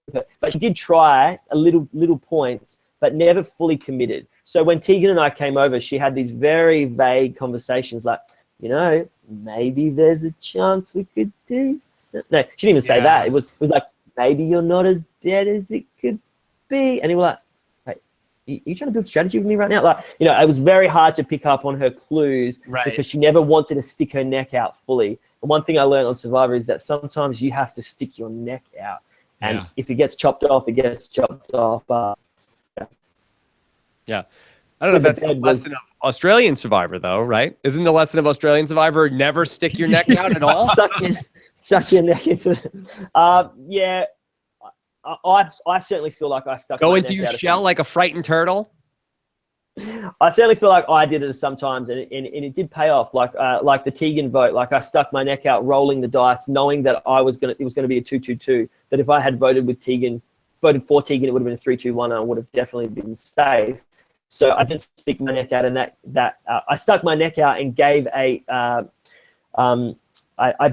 S3: she did try a little points, but never fully committed. So when Tegan and I came over, she had these very vague conversations like, maybe there's a chance we could do something. No, she didn't even say that. It was like, maybe you're not as dead as it could be. And he was like, you trying to build strategy with me right now? It was very hard to pick up on her clues because she never wanted to stick her neck out fully. And one thing I learned on Survivor is that sometimes you have to stick your neck out. And if it gets chopped off, it gets chopped off.
S1: Yeah. I don't know if that's the lesson of Australian Survivor, though, right? Isn't the lesson of Australian Survivor never stick your neck out at all?
S3: Suck your neck into it. I certainly feel like I stuck my neck out.
S1: Go into your shell like a frightened turtle?
S3: I certainly feel like I did it sometimes, and it did pay off. Like the Tegan vote, I stuck my neck out, rolling the dice, knowing that it was going to be a 2-2-2. That if I had voted for Tegan, it would have been a 3-2-1, and I would have definitely been safe. So I didn't stick my neck out, and I stuck my neck out and gave I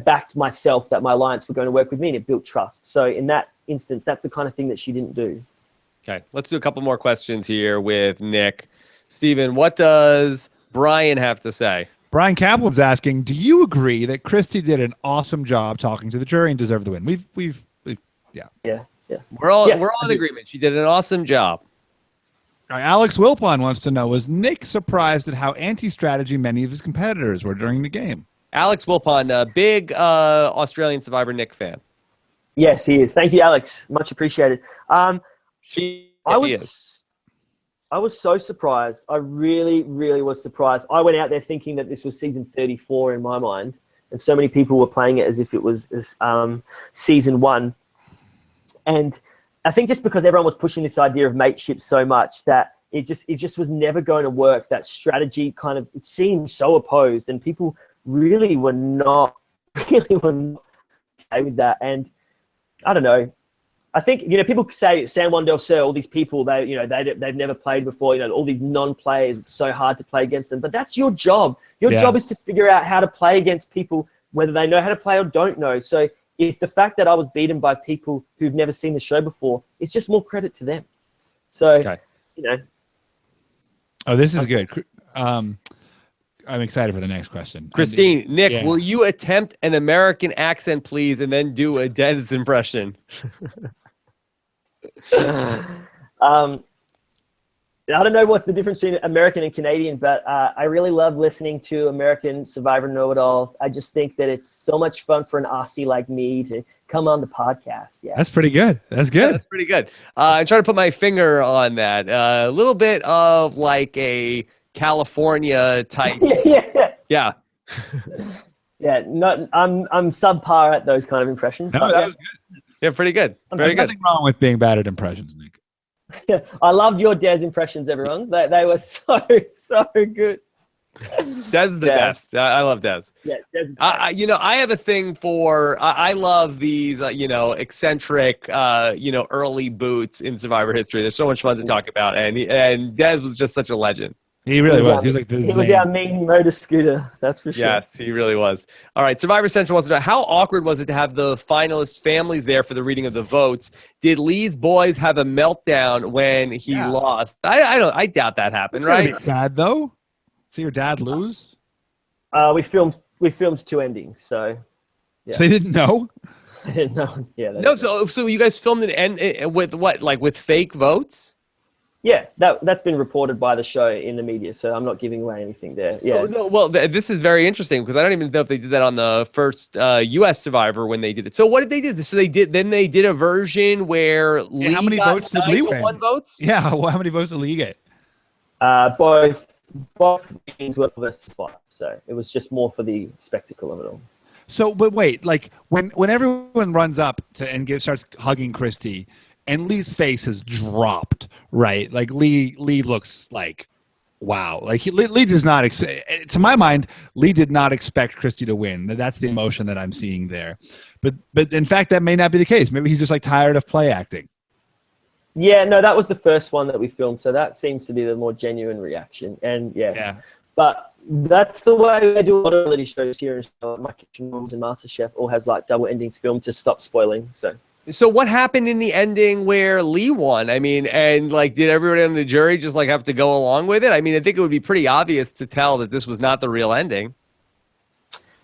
S3: backed myself that my alliance were going to work with me, and it built trust. So in that instance, that's the kind of thing that she didn't do.
S1: Okay, let's do a couple more questions here with Nick. Stephen, what does Brian have to say?
S2: Brian Kaplan's asking, do you agree that Christie did an awesome job talking to the jury and deserved the win?
S3: Yeah.
S1: We're all in agreement. She did an awesome job.
S2: Alex Wilpon wants to know, was Nick surprised at how anti-strategy many of his competitors were during the game?
S1: Alex Wilpon, big Australian Survivor Nick fan.
S3: Yes, he is. Thank you, Alex. Much appreciated. I was so surprised. I really, really was surprised. I went out there thinking that this was season 34 in my mind, and so many people were playing it as if it was season 1. And I think just because everyone was pushing this idea of mateship so much that it just was never going to work. That strategy it seemed so opposed, and people really were not okay with that. And I don't know. I think people say San Juan del Sur, all these people they've never played before. All these non-players, it's so hard to play against them. But that's your job. Your job is to figure out how to play against people, whether they know how to play or don't know. So if the fact that I was beaten by people who've never seen the show before, it's just more credit to them. So
S2: Oh, this is good. I'm excited for the next question.
S1: Christine, Nick, will you attempt an American accent, please, and then do a Dennis impression?
S3: I don't know what's the difference between American and Canadian, but I really love listening to American Survivor Know-It-Alls. I just think that it's so much fun for an Aussie like me to come on the podcast. Yeah,
S2: that's pretty good. That's good.
S1: Yeah, that's pretty good. I'm trying to put my finger on that. A little bit of like a California type. Yeah.
S3: Yeah. I'm subpar at those kind of impressions.
S2: No, that was good.
S1: Yeah, pretty good.
S2: There's nothing wrong with being bad at impressions, Nick.
S3: I loved your Des impressions, everyone. They were so good.
S1: Des is the best. I love Des.
S3: Yeah, Des.
S1: I have a thing for. I love these, eccentric, early boots in Survivor history. They're so much fun to talk about, and Des was just such a legend.
S2: He really was. He was like
S3: he was our mean motor scooter. That's for sure.
S1: Yes, he really was. All right, Survivor Central wants to know, how awkward was it to have the finalist families there for the reading of the votes? Did Lee's boys have a meltdown when he lost? I doubt that happened. Right?
S2: Be sad though. See your dad lose.
S3: We filmed 2 endings, so
S2: So they didn't know.
S3: I didn't know. Yeah.
S1: No. So you guys filmed it and with what? Like with fake votes?
S3: Yeah, that's been reported by the show in the media, so I'm not giving away anything there. Yeah.
S1: This is very interesting because I don't even know if they did that on the first U.S. Survivor when they did it. So what did they do? So they did a version where Lee
S2: how many votes did Lee win?
S1: 1 votes?
S2: Yeah, well, how many votes did Lee get?
S3: Both teams were for the spot, so it was just more for the spectacle of it all.
S2: So, but wait, like when everyone runs up and starts hugging Christie. And Lee's face has dropped, right? Like Lee looks like wow. Like Lee does not, to my mind, Lee did not expect Christie to win. That's the emotion that I'm seeing there. But in fact, that may not be the case. Maybe he's just like tired of play acting.
S3: Yeah, no, that was the first one that we filmed, so that seems to be the more genuine reaction. And yeah. But that's the way I do a lot of reality shows here. My Kitchen Rules and MasterChef all has like double endings filmed to stop spoiling. So
S1: what happened in the ending where Lee won? I mean, and like, did everybody on the jury just like have to go along with it? I mean, I think it would be pretty obvious to tell that this was not the real ending.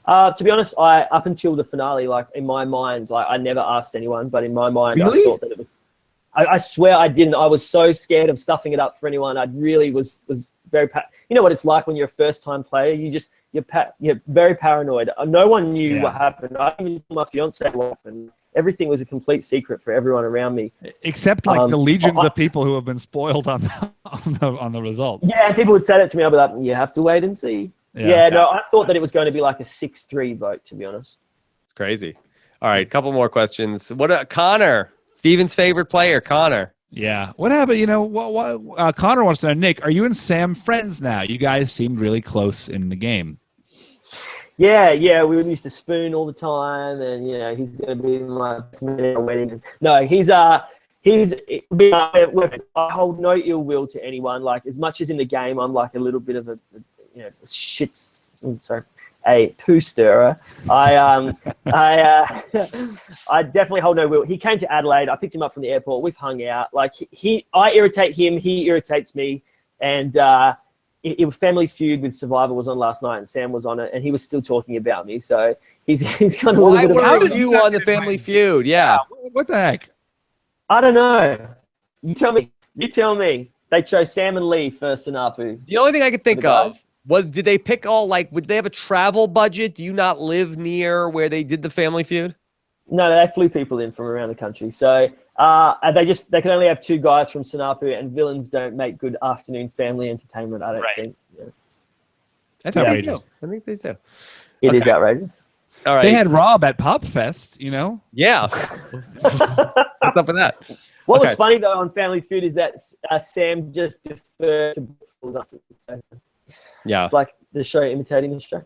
S3: To be honest, up until the finale, like in my mind, like I never asked anyone, but in my mind,
S2: really?
S3: I thought that it was. I swear I didn't. I was so scared of stuffing it up for anyone. I really was very. You know what it's like when you're a first-time player. You're very paranoid. No one knew what happened. I didn't even tell my fiance what happened. Everything was a complete secret for everyone around me,
S2: except like the legions of people who have been spoiled on the result.
S3: Yeah, people would say that to me. I'd be like, you have to wait and see. Yeah, no, I thought that it was going to be like a 6-3 vote. To be honest,
S1: it's crazy. All right, couple more questions. What Connor? Steven's favorite player, Connor.
S2: Yeah. What happened? You know, what Connor wants to know, Nick, are you and Sam friends now? You guys seemed really close in the game.
S3: Yeah. We used to spoon all the time, and he's going to be in my wedding. No, I hold no ill will to anyone. Like as much as in the game, I'm like a little bit of a a poo stirrer. I definitely hold no will. He came to Adelaide. I picked him up from the airport. We've hung out. Like I irritate him. He irritates me. And it was Family Feud with Survivor was on last night, and Sam was on it, and he was still talking about me. So he's kind of.
S1: Why were you on the Family Feud? Yeah.
S2: What the heck?
S3: I don't know. You tell me. They chose Sam and Lee for Sanapu.
S1: The only thing I could think of was, did they pick all, like, would they have a travel budget? Do you not live near where they did the Family Feud?
S3: No, they flew people in from around the country. So they can only have 2 guys from Sanapu, and villains don't make good afternoon family entertainment, I don't think. Yeah.
S2: That's outrageous.
S1: I think they do.
S3: It is outrageous.
S1: All right.
S2: They had Rob at Pop Fest, you know?
S1: Yeah. What's up with that?
S3: What was funny, though, on Family Feud is that Sam just deferred to us.
S1: Yeah.
S3: It's like the show imitating the show.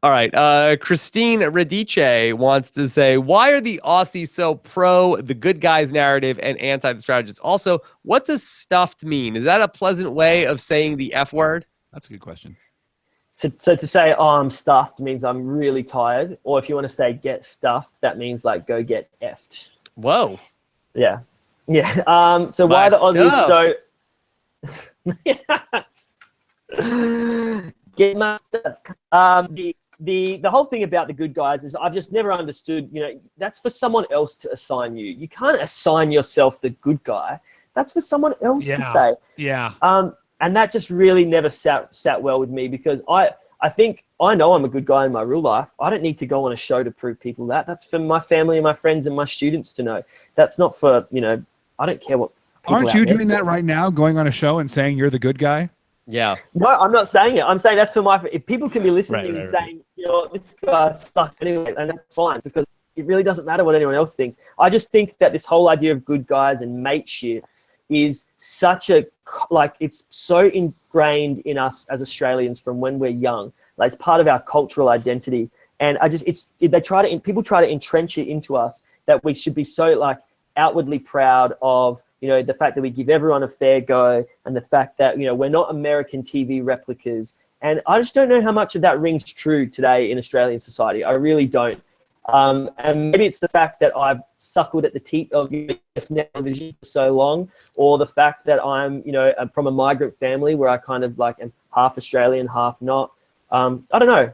S1: All right. Christine Radice wants to say, why are the Aussies so pro the good guys narrative and anti the strategists? Also, what does stuffed mean? Is that a pleasant way of saying the F word?
S2: That's a good question.
S3: So to say, oh, I'm stuffed means I'm really tired. Or if you want to say get stuffed, that means like go get effed.
S1: Whoa.
S3: Yeah. So why are the Aussies so... Get my stuff. The whole thing about the good guys is I've just never understood, that's for someone else to assign you. You can't assign yourself the good guy. That's for someone else to say.
S2: Yeah.
S3: And that just really never sat well with me, because I think I know I'm a good guy in my real life. I don't need to go on a show to prove people that. That's for my family and my friends and my students to know. That's not for, I don't care what people
S2: aren't you doing that right now, going on a show and saying you're the good guy?
S1: Yeah.
S3: No, I'm not saying it. I'm saying that's for if people can be listening and saying, this guy sucks anyway, and that's fine, because it really doesn't matter what anyone else thinks. I just think that this whole idea of good guys and mateship is such it's so ingrained in us as Australians from when we're young. Like it's part of our cultural identity. And people try to entrench it into us that we should be so outwardly proud of, the fact that we give everyone a fair go, and the fact that, we're not American TV replicas. And I just don't know how much of that rings true today in Australian society. I really don't. And maybe it's the fact that I've suckled at the teat of US television for so long, or the fact that I'm from a migrant family where I kind of am half Australian, half not. I don't know.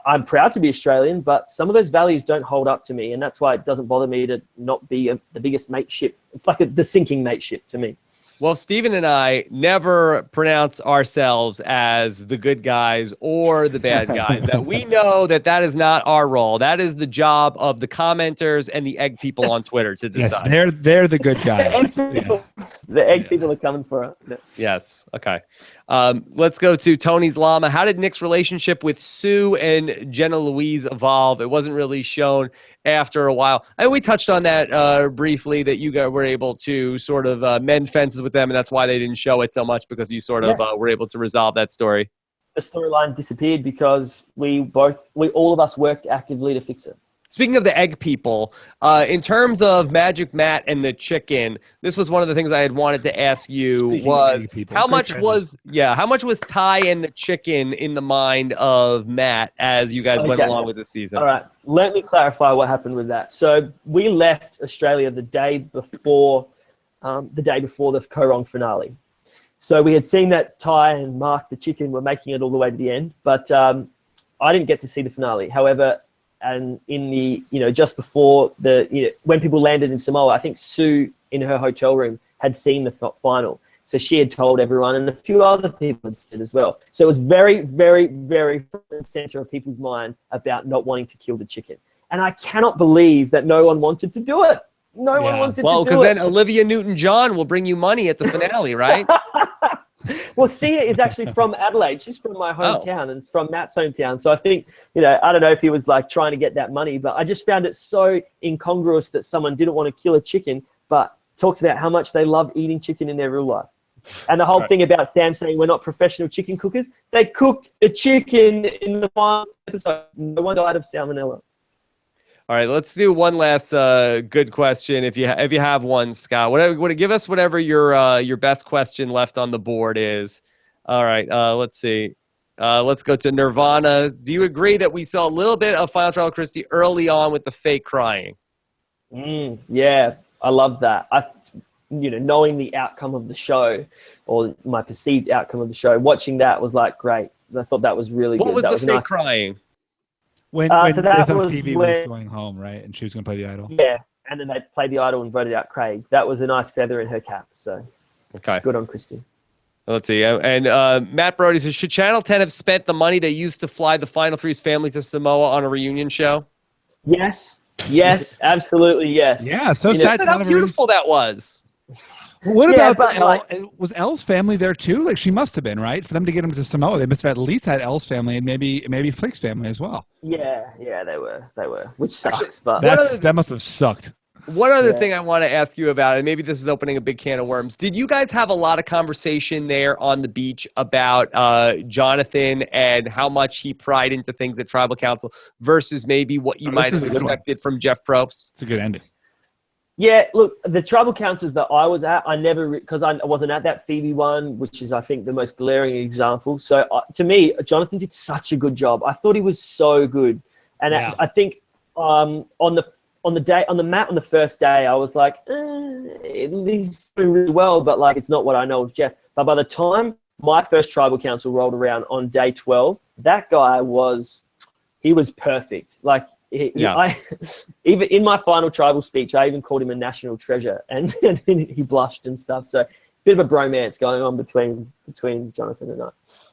S3: I'm proud to be Australian, but some of those values don't hold up to me, and that's why it doesn't bother me to not be the biggest mateship. It's like the sinking mateship to me.
S1: Well, Stephen and I never pronounce ourselves as the good guys or the bad guys. That we know that is not our role. That is the job of the commenters and the egg people on Twitter to decide.
S2: Yes, they're the good guys.
S3: The egg people are coming for us.
S1: Yes. Okay. Let's go to Tony's Llama. How did Nick's relationship with Sue and Jennah-Louise evolve? It wasn't really shown after a while. We touched on that briefly, that you guys were able to sort of mend fences with them, and that's why they didn't show it so much, because you sort of were able to resolve that story.
S3: The storyline disappeared because all of us worked actively to fix it.
S1: Speaking of the egg people, in terms of Magic Matt and the chicken, this was one of the things I had wanted to ask you. How much was Ty and the chicken in the mind of Matt as you guys went along with the season?
S3: All right, let me clarify what happened with that. So we left Australia the day before the Ko-Rong finale. So we had seen that Ty and Mark the chicken were making it all the way to the end, but I didn't get to see the finale. However, and in the, just before when people landed in Samoa, I think Sue in her hotel room had seen the final. So she had told everyone, and a few other people had said as well. So it was very, very, very front and center of people's minds about not wanting to kill the chicken. And I cannot believe that no one wanted to do it. No one wanted to do it.
S1: Well, because then Olivia Newton-John will bring you money at the finale, right?
S3: Well, Sia is actually from Adelaide. She's from my hometown and from Matt's hometown. So I think, I don't know if he was like trying to get that money, but I just found it so incongruous that someone didn't want to kill a chicken, but talks about how much they love eating chicken in their real life. And the whole thing about Sam saying we're not professional chicken cookers, they cooked a chicken in the final episode. No one died of salmonella.
S1: All right, let's do one last good question. If you have one, Scott, give us whatever your best question left on the board is. All right, let's see. Let's go to Nirvana. Do you agree that we saw a little bit of Final Trial Christie early on with the fake crying?
S3: Yeah, I love that. Knowing the outcome of the show, or my perceived outcome of the show, watching that was like great. I thought that was really good.
S1: What was
S3: that
S1: the
S3: was
S1: fake
S3: nice.
S1: Crying?
S2: When
S3: so that was
S2: Phoebe was going home, right? And she was going to play the idol.
S3: Yeah, and then they played the idol and voted out Craig. That was a nice feather in her cap. So, good on Christie.
S1: Let's see. And Matt Brody says, should Channel 10 have spent the money they used to fly the Final Three's family to Samoa on a reunion show?
S3: Yes, absolutely yes.
S2: Yeah, so sad.
S1: How beautiful that was.
S2: What about was Elle's family there too? Like, she must have been, right? For them to get him to Samoa, they must have at least had Elle's family and maybe Flick's family as well.
S3: Yeah, they were, which sucks. But
S2: that must have sucked.
S1: One other thing I want to ask you about, and maybe this is opening a big can of worms. Did you guys have a lot of conversation there on the beach about Jonathan and how much he pried into things at Tribal Council versus maybe what you might have expected from Jeff Probst?
S2: It's a good ending.
S3: Yeah, look, the tribal councils that I was at, I never, because I wasn't at that Phoebe one, which is, I think, the most glaring example. So to me, Jonathan did such a good job. I thought he was so good. And I think on the mat on the first day, I was like, he's doing really well, but like, it's not what I know of Jeff. But by the time my first tribal council rolled around on day 12, that guy was perfect. Like, even in my final tribal speech, I even called him a national treasure, and he blushed and stuff. So, bit of a bromance going on between Jonathan and I.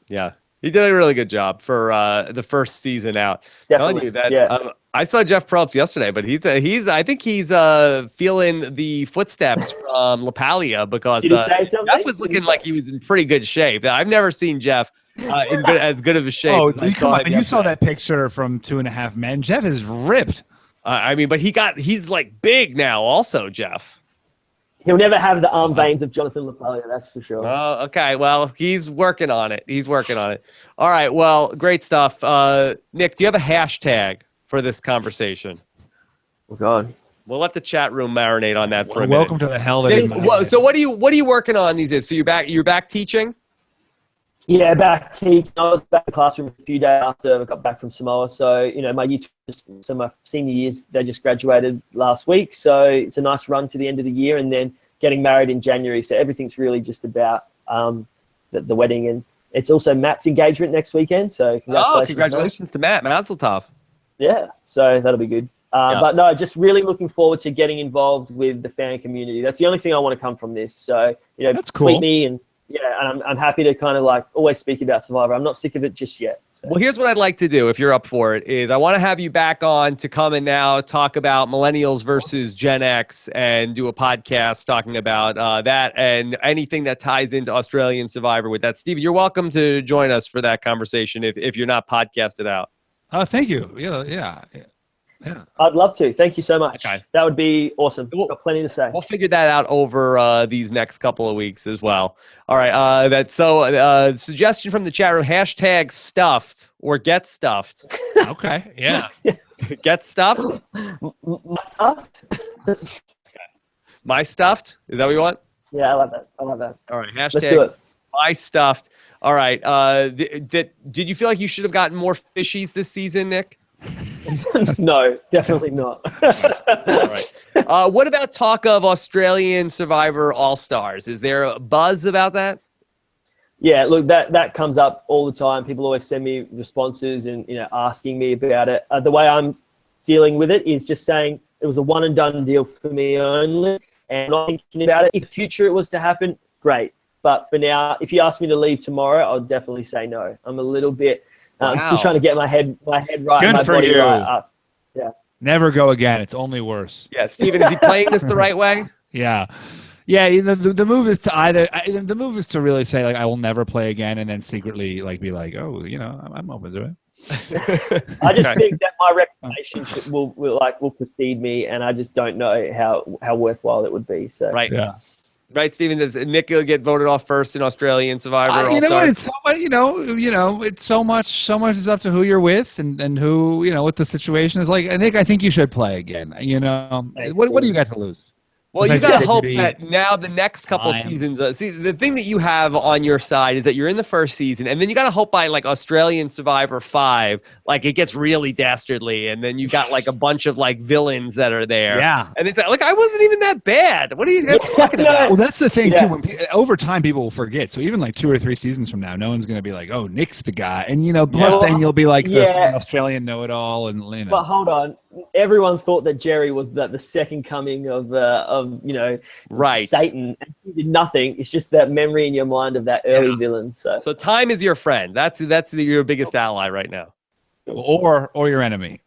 S1: Yeah, he did a really good job for the first season out.
S3: Definitely.
S1: I saw Jeff Probst yesterday, but I think he's feeling the footsteps from LaPaglia because Jeff was looking like he was in pretty good shape. I've never seen Jeff as good of a shape.
S2: Oh, come on! You saw that picture from 2.5 Men. Jeff is ripped.
S1: But he's like big now. Also, Jeff.
S3: He'll never have the arm veins of Jonathan LaPaglia, that's for sure.
S1: Oh, okay. Well, he's working on it. All right. Well, great stuff. Nick, do you have a hashtag for this conversation?
S3: Oh God.
S1: We'll let the chat room marinate on that for a minute.
S2: Welcome to the hell that is.
S1: So what are you working on these days? So you're back teaching?
S3: Yeah, back teaching. I was back in the classroom a few days after I got back from Samoa. So, my senior years, they just graduated last week. So it's a nice run to the end of the year and then getting married in January. So everything's really just about the wedding. And it's also Matt's engagement next weekend. So
S1: congratulations to Matt. Mazel tov.
S3: Yeah, so that'll be good. But no, just really looking forward to getting involved with the fan community. That's the only thing I want to come from this. So,
S2: that's cool.
S3: Tweet me and I'm happy to kind of like always speak about Survivor. I'm not sick of it just yet. So.
S1: Well, here's what I'd like to do, if you're up for it, is I want to have you back on to come and now talk about millennials versus Gen X and do a podcast talking about that and anything that ties into Australian Survivor with that. Steven, you're welcome to join us for that conversation if you're not podcasted out.
S2: Oh, thank you. Yeah.
S3: I'd love to. Thank you so much.
S1: Okay.
S3: That would be awesome. Got plenty to say.
S1: We'll figure that out over these next couple of weeks as well. All right. Suggestion from the chat room, hashtag stuffed or get stuffed.
S2: Okay. Yeah.
S1: Get stuffed?
S3: Stuffed?
S1: My stuffed? Is that what you want?
S3: Yeah, I love that.
S1: All right. Hashtag
S3: Let's do it.
S1: my stuffed. All right. Did you feel like you should have gotten more fishies this season, Nick?
S3: No, definitely not.
S1: All right. What about talk of Australian Survivor All-Stars? Is there a buzz about that?
S3: Yeah, look, that comes up all the time. People always send me responses and asking me about it. The way I'm dealing with it is just saying it was a one and done deal for me only, and not thinking about it. If in the future it was to happen, great. But for now, if you ask me to leave tomorrow, I'll definitely say no. I'm a little bit. I'm still trying to get my head right,
S2: Good
S3: my
S2: for
S3: body
S2: you.
S3: right up. Yeah.
S2: Never go again. It's only worse.
S1: Yeah, Steven, is he playing this the right way?
S2: Yeah. Yeah, the move is to really say like I will never play again, and then secretly like be like, oh, I'm open to it.
S3: I just think that my reputation will precede me, and I just don't know how worthwhile it would be. So
S1: Right.
S2: Yeah.
S1: Right, Steven. Does Nick get voted off first in Australian Survivor?
S2: You know what? It's so it's so much is up to who you're with and who what the situation is like. Nick, I think you should play again. What do you got to lose?
S1: Well, you
S2: Besides
S1: got to hope
S2: dignity,
S1: that now the next couple
S2: time.
S1: seasons. See, the thing that you have on your side is that you're in the first season, and then you got to hope by like Australian Survivor 5, like it gets really dastardly, and then you got like a bunch of like villains that are there.
S2: Yeah.
S1: And it's like I wasn't even that bad. What are you guys talking about?
S2: Well, that's the thing too. When over time, people will forget. So even like 2 or 3 seasons from now, no one's going to be like, "Oh, Nick's the guy," and plus then you'll be like this Australian know-it-all, and
S3: But hold on, everyone thought that Jerry was the second coming of
S1: right.
S3: Satan, and he did nothing. It's just that memory in your mind of that early villain. So
S1: time is your friend. That's your biggest ally right now.
S2: or your enemy.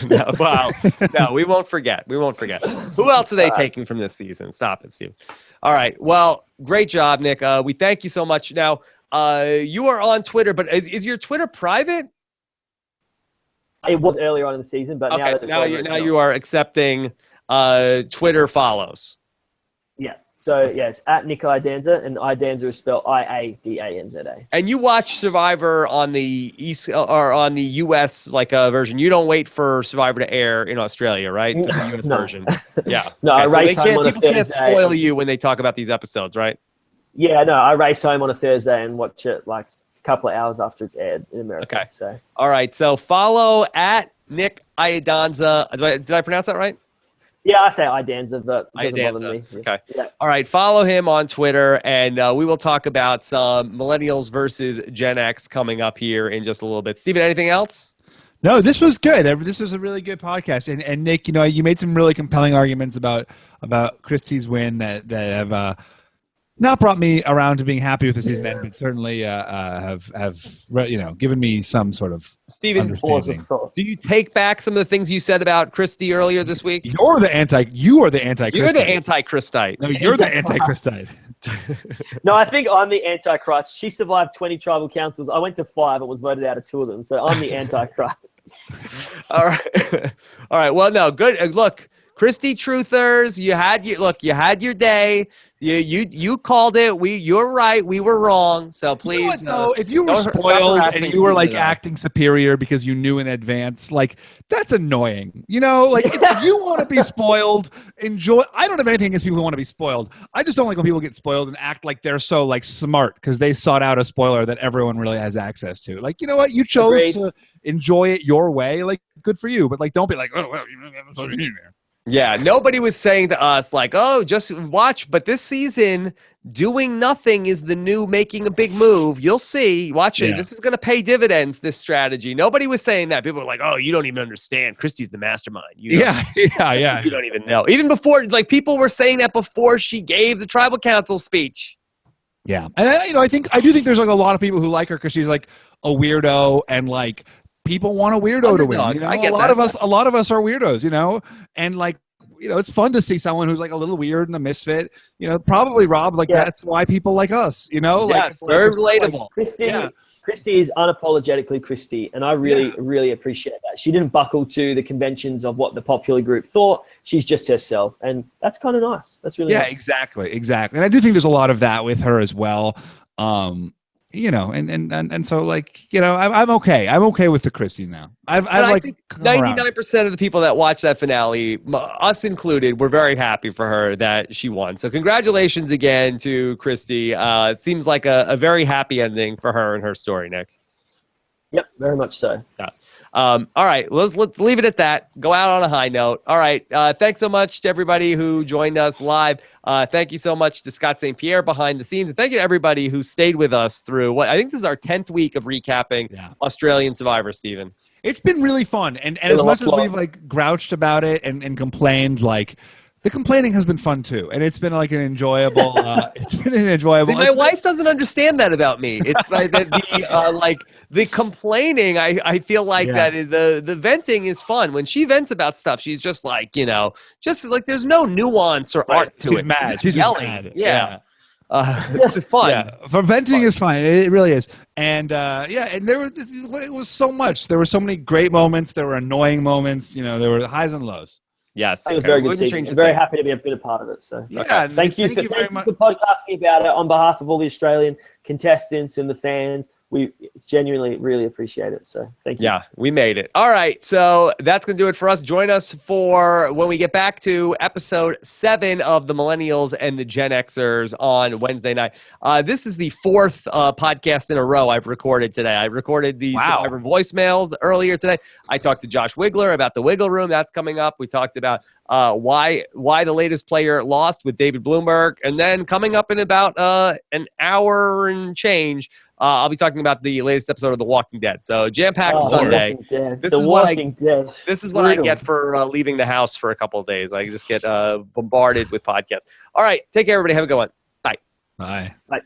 S1: No, we won't forget. Who else are they taking from this season? Stop it, Steve. All right. Well, great job, Nick. We thank you so much. Now, you are on Twitter, but is your Twitter private?
S3: it was earlier on in the season, but now
S1: you are accepting Twitter follows.
S3: Yeah. So it's at Nick Iadanza, and Iadanza is spelled Iadanza.
S1: And you watch Survivor on the East or on the US version. You don't wait for Survivor to air in Australia, right? For the US version. Yeah.
S3: No,
S1: okay,
S3: I race home on a
S1: people can't
S3: Thursday.
S1: spoil you when they talk about these episodes, right?
S3: Yeah, no, I race home on a Thursday and watch it like a couple of hours after it's aired in America.
S1: Okay.
S3: So
S1: all right. So follow at Nick Iadanza. Did I pronounce that right?
S3: yeah, I say Iadanza, but it doesn't bother me.
S1: Okay.
S3: Yeah.
S1: All right. Follow him on Twitter, and we will talk about some millennials versus Gen X coming up here in just a little bit. Steven, anything else?
S2: No, this was good. This was a really good podcast. And Nick, you made some really compelling arguments about Christie's win that have not brought me around to being happy with the season end, but certainly have given me some sort of understanding.
S1: Do you take back some of the things you said about Christie earlier this week?
S2: You are the anti-Christite.
S1: You're the anti-Christite.
S2: No, you're the anti-Christite.
S3: No, I think I'm the Antichrist. She survived 20 tribal councils. I went to 5 and was voted out of 2 of them. So I'm the Antichrist.
S1: All right. All right. Well, no, good. Look, Christie truthers, you had your day. You called it. You're right. We were wrong. So please,
S2: if you were spoiled and you were like acting superior because you knew in advance, like that's annoying. If you want to be spoiled, enjoy. I don't have anything against people who want to be spoiled. I just don't like when people get spoiled and act like they're so like smart because they sought out a spoiler that everyone really has access to. Like, you know what? You chose to enjoy it your way. Like, good for you. But like, don't be like, oh well, that's what you need there.
S1: Yeah, nobody was saying to us like, oh, just watch. But this season, doing nothing is the new making a big move. You'll see. Watch it. This is going to pay dividends, this strategy. Nobody was saying that. People were like, oh, you don't even understand. Christie's the mastermind.
S2: Yeah.
S1: You don't even know. Even before, like people were saying that before she gave the tribal council speech.
S2: Yeah, and I do think there's like a lot of people who like her because she's like a weirdo, and like people want a weirdo to win. You know,
S1: I get
S2: a lot of us are weirdos. You know, and like it's fun to see someone who's like a little weird and a misfit. You know, probably Rob. Like that's why people like us. You know, like
S1: it's very relatable.
S3: Like, Christie is unapologetically Christie, and I really appreciate that. She didn't buckle to the conventions of what the popular group thought. She's just herself, and that's kind of nice. That's really nice.
S2: Exactly. And I do think there's a lot of that with her as well. You know, and so like, you know, I'm okay. I'm okay with the Christie now. I like
S1: 99% of the people that watch that finale, us included, were very happy for her that she won. So congratulations again to Christie. It seems like a very happy ending for her and her story, Nick.
S3: Yep, very much so.
S1: Yeah. All right, let's leave it at that. Go out on a high note. All right, thanks so much to everybody who joined us live. Thank you so much to Scott St. Pierre behind the scenes, and thank you to everybody who stayed with us through what I think this is our 10th week of recapping Australian Survivor, Stephen.
S2: It's been really fun, and as much as we've like grouched about it and complained, like the complaining has been fun too, and it's been like an enjoyable. It's been an enjoyable.
S1: See, my wife doesn't understand that about me. It's like the complaining. I feel like that the venting is fun. When she vents about stuff, she's just like just like there's no nuance or art to it.
S2: She's mad.
S1: She's
S2: yelling.
S1: Mad. Yeah. It's fun.
S2: Yeah, for venting is fine. It really is. And and it was so much. There were so many great moments. There were annoying moments. You know, there were highs and lows.
S1: Yes,
S3: it was very good. I'm very happy to be a bit a part of it. So thank you very much for podcasting about it on behalf of all the Australian contestants and the fans. We genuinely really appreciate it. So thank you.
S1: Yeah, we made it. All right. So that's going to do it for us. Join us for when we get back to episode 7 of the Millennials and the Gen Xers on Wednesday night. This is the 4th podcast in a row I've recorded today. I recorded the Survivor voicemails earlier today. I talked to Josh Wiggler about the Wiggle Room. That's coming up. We talked about why the latest player lost with David Bloomberg. And then coming up in about an hour and change, I'll be talking about the latest episode of The Walking Dead. So jam-packed Sunday. This is what I get for leaving the house for a couple of days. I just get bombarded with podcasts. All right. Take care, everybody. Have a good one. Bye.
S2: Bye.
S3: Bye.